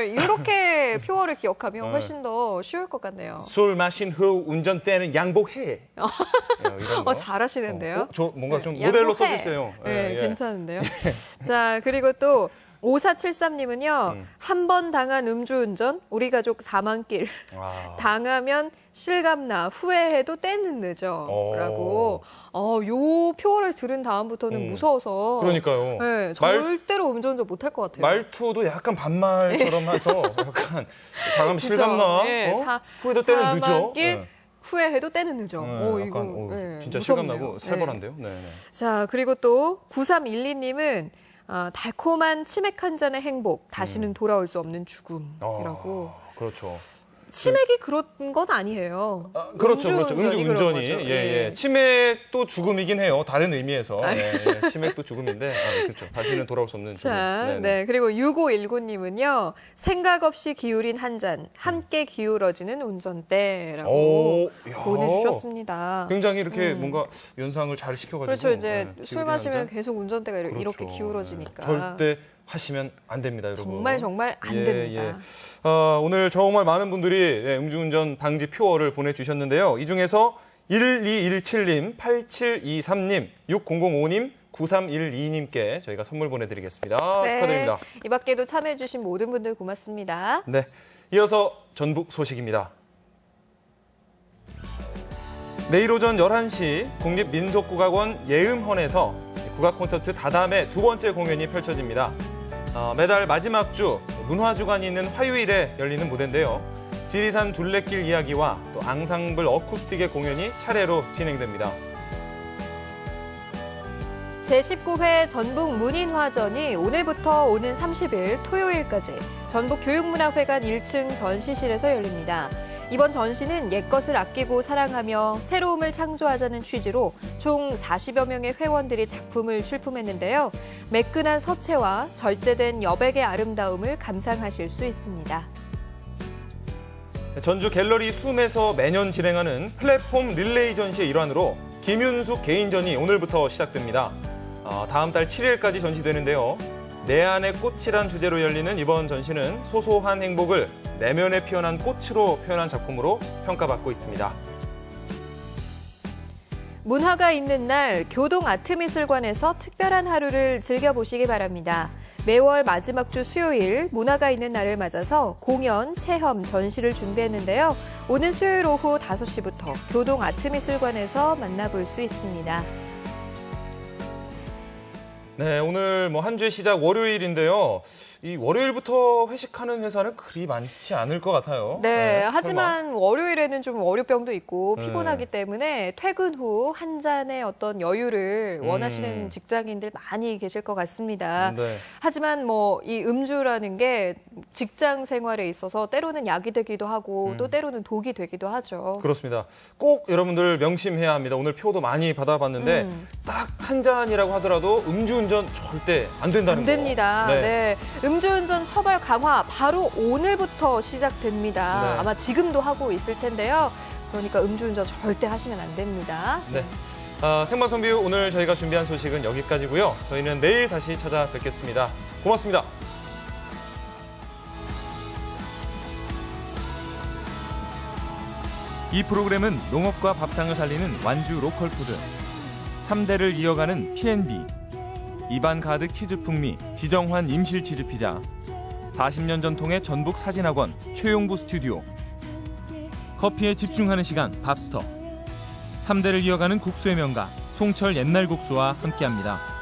이렇게 표어를 기억하면 훨씬 더 쉬울 것 같네요. 술 마신 후 운전대는 양보해. 이런 거. 잘하시는데요. 저 뭔가 좀 모델로 써주세요. 네, 괜찮은데요. 자, 그리고 또 5473님은요. 한 번 당한 음주운전, 우리 가족 사망길. 당하면 실감나, 후회해도 때는 늦어. 라고. 요 표어를 들은 다음부터는 무서워서. 그러니까요. 네, 절대로 음주운전 못할 것 같아요. 말투도 약간 반말처럼 해서 약간 당하면 실감나. 네, 후회도 때는 늦어. 사망길, 후회해도 때는 늦어. 약간, 진짜 실감나고 살벌한데요. 네. 자, 그리고 또 9312님은 달콤한 치맥 한 잔의 행복, 다시는 돌아올 수 없는 죽음이라고. 그렇죠. 치맥이 그런 건 아니에요. 그렇죠. 음주운전이. 그런 거죠. 예. 치맥도 죽음이긴 해요. 다른 의미에서. 예. 치맥도 죽음인데, 그렇죠. 다시는 돌아올 수 없는 죽음. 자, 네. 그리고 6519님은요, 생각 없이 기울인 한 잔, 함께 기울어지는 운전대라고 보내주셨습니다. 굉장히 이렇게 뭔가 연상을 잘 시켜가지고. 그렇죠. 이제 술 마시면 계속 운전대가 이렇게 기울어지니까. 절대 하시면 안 됩니다, 여러분. 정말 안 됩니다. 오늘 정말 많은 분들이 음주운전 방지 표어를 보내주셨는데요. 이 중에서 1217님, 8723님, 6005님, 9312님께 저희가 선물 보내드리겠습니다. 네. 축하드립니다. 이 밖에도 참여해주신 모든 분들 고맙습니다. 네, 이어서 전북 소식입니다. 내일 오전 11시 국립민속국악원 예음헌에서 국악 콘서트 다담의 두 번째 공연이 펼쳐집니다. 매달 마지막 주 문화주간이 있는 화요일에 열리는 무대인데요. 지리산 둘레길 이야기와 또 앙상블 어쿠스틱의 공연이 차례로 진행됩니다. 제19회 전북 문인화전이 오늘부터 오는 30일 토요일까지 전북교육문화회관 1층 전시실에서 열립니다. 이번 전시는 옛것을 아끼고 사랑하며 새로움을 창조하자는 취지로 총 40여 명의 회원들이 작품을 출품했는데요. 매끈한 서체와 절제된 여백의 아름다움을 감상하실 수 있습니다. 전주 갤러리 숨에서 매년 진행하는 플랫폼 릴레이 전시의 일환으로 김윤숙 개인전이 오늘부터 시작됩니다. 다음 달 7일까지 전시되는데요. 내 안의 꽃이란 주제로 열리는 이번 전시는 소소한 행복을 내면에 피어난 꽃으로 표현한 작품으로 평가받고 있습니다. 문화가 있는 날 교동아트미술관에서 특별한 하루를 즐겨보시기 바랍니다. 매월 마지막 주 수요일 문화가 있는 날을 맞아서 공연, 체험, 전시를 준비했는데요. 오는 수요일 오후 5시부터 교동아트미술관에서 만나볼 수 있습니다. 네, 오늘 한 주의 시작 월요일인데요. 이 월요일부터 회식하는 회사는 그리 많지 않을 것 같아요. 네, 하지만 월요일에는 좀 월요병도 있고 피곤하기 때문에 퇴근 후 한 잔의 어떤 여유를 원하시는 직장인들 많이 계실 것 같습니다. 네. 하지만 이 음주라는 게 직장 생활에 있어서 때로는 약이 되기도 하고 또 때로는 독이 되기도 하죠. 그렇습니다. 꼭 여러분들 명심해야 합니다. 오늘 표도 많이 받아봤는데 딱 한 잔이라고 하더라도 음주운전 절대 안 된다는 안 됩니다. 거. 네. 음주운전 처벌 강화 바로 오늘부터 시작됩니다. 네. 아마 지금도 하고 있을 텐데요. 그러니까 음주운전 절대 하시면 안 됩니다. 네. 생방송뷰 오늘 저희가 준비한 소식은 여기까지고요. 저희는 내일 다시 찾아뵙겠습니다. 고맙습니다. 이 프로그램은 농업과 밥상을 살리는 완주 로컬푸드, 3대를 이어가는 P&B, 입안 가득 치즈 풍미 지정환 임실 치즈 피자, 40년 전통의 전북 사진학원 최용부 스튜디오, 커피에 집중하는 시간 밥스터, 3대를 이어가는 국수의 명가 송철 옛날 국수와 함께합니다.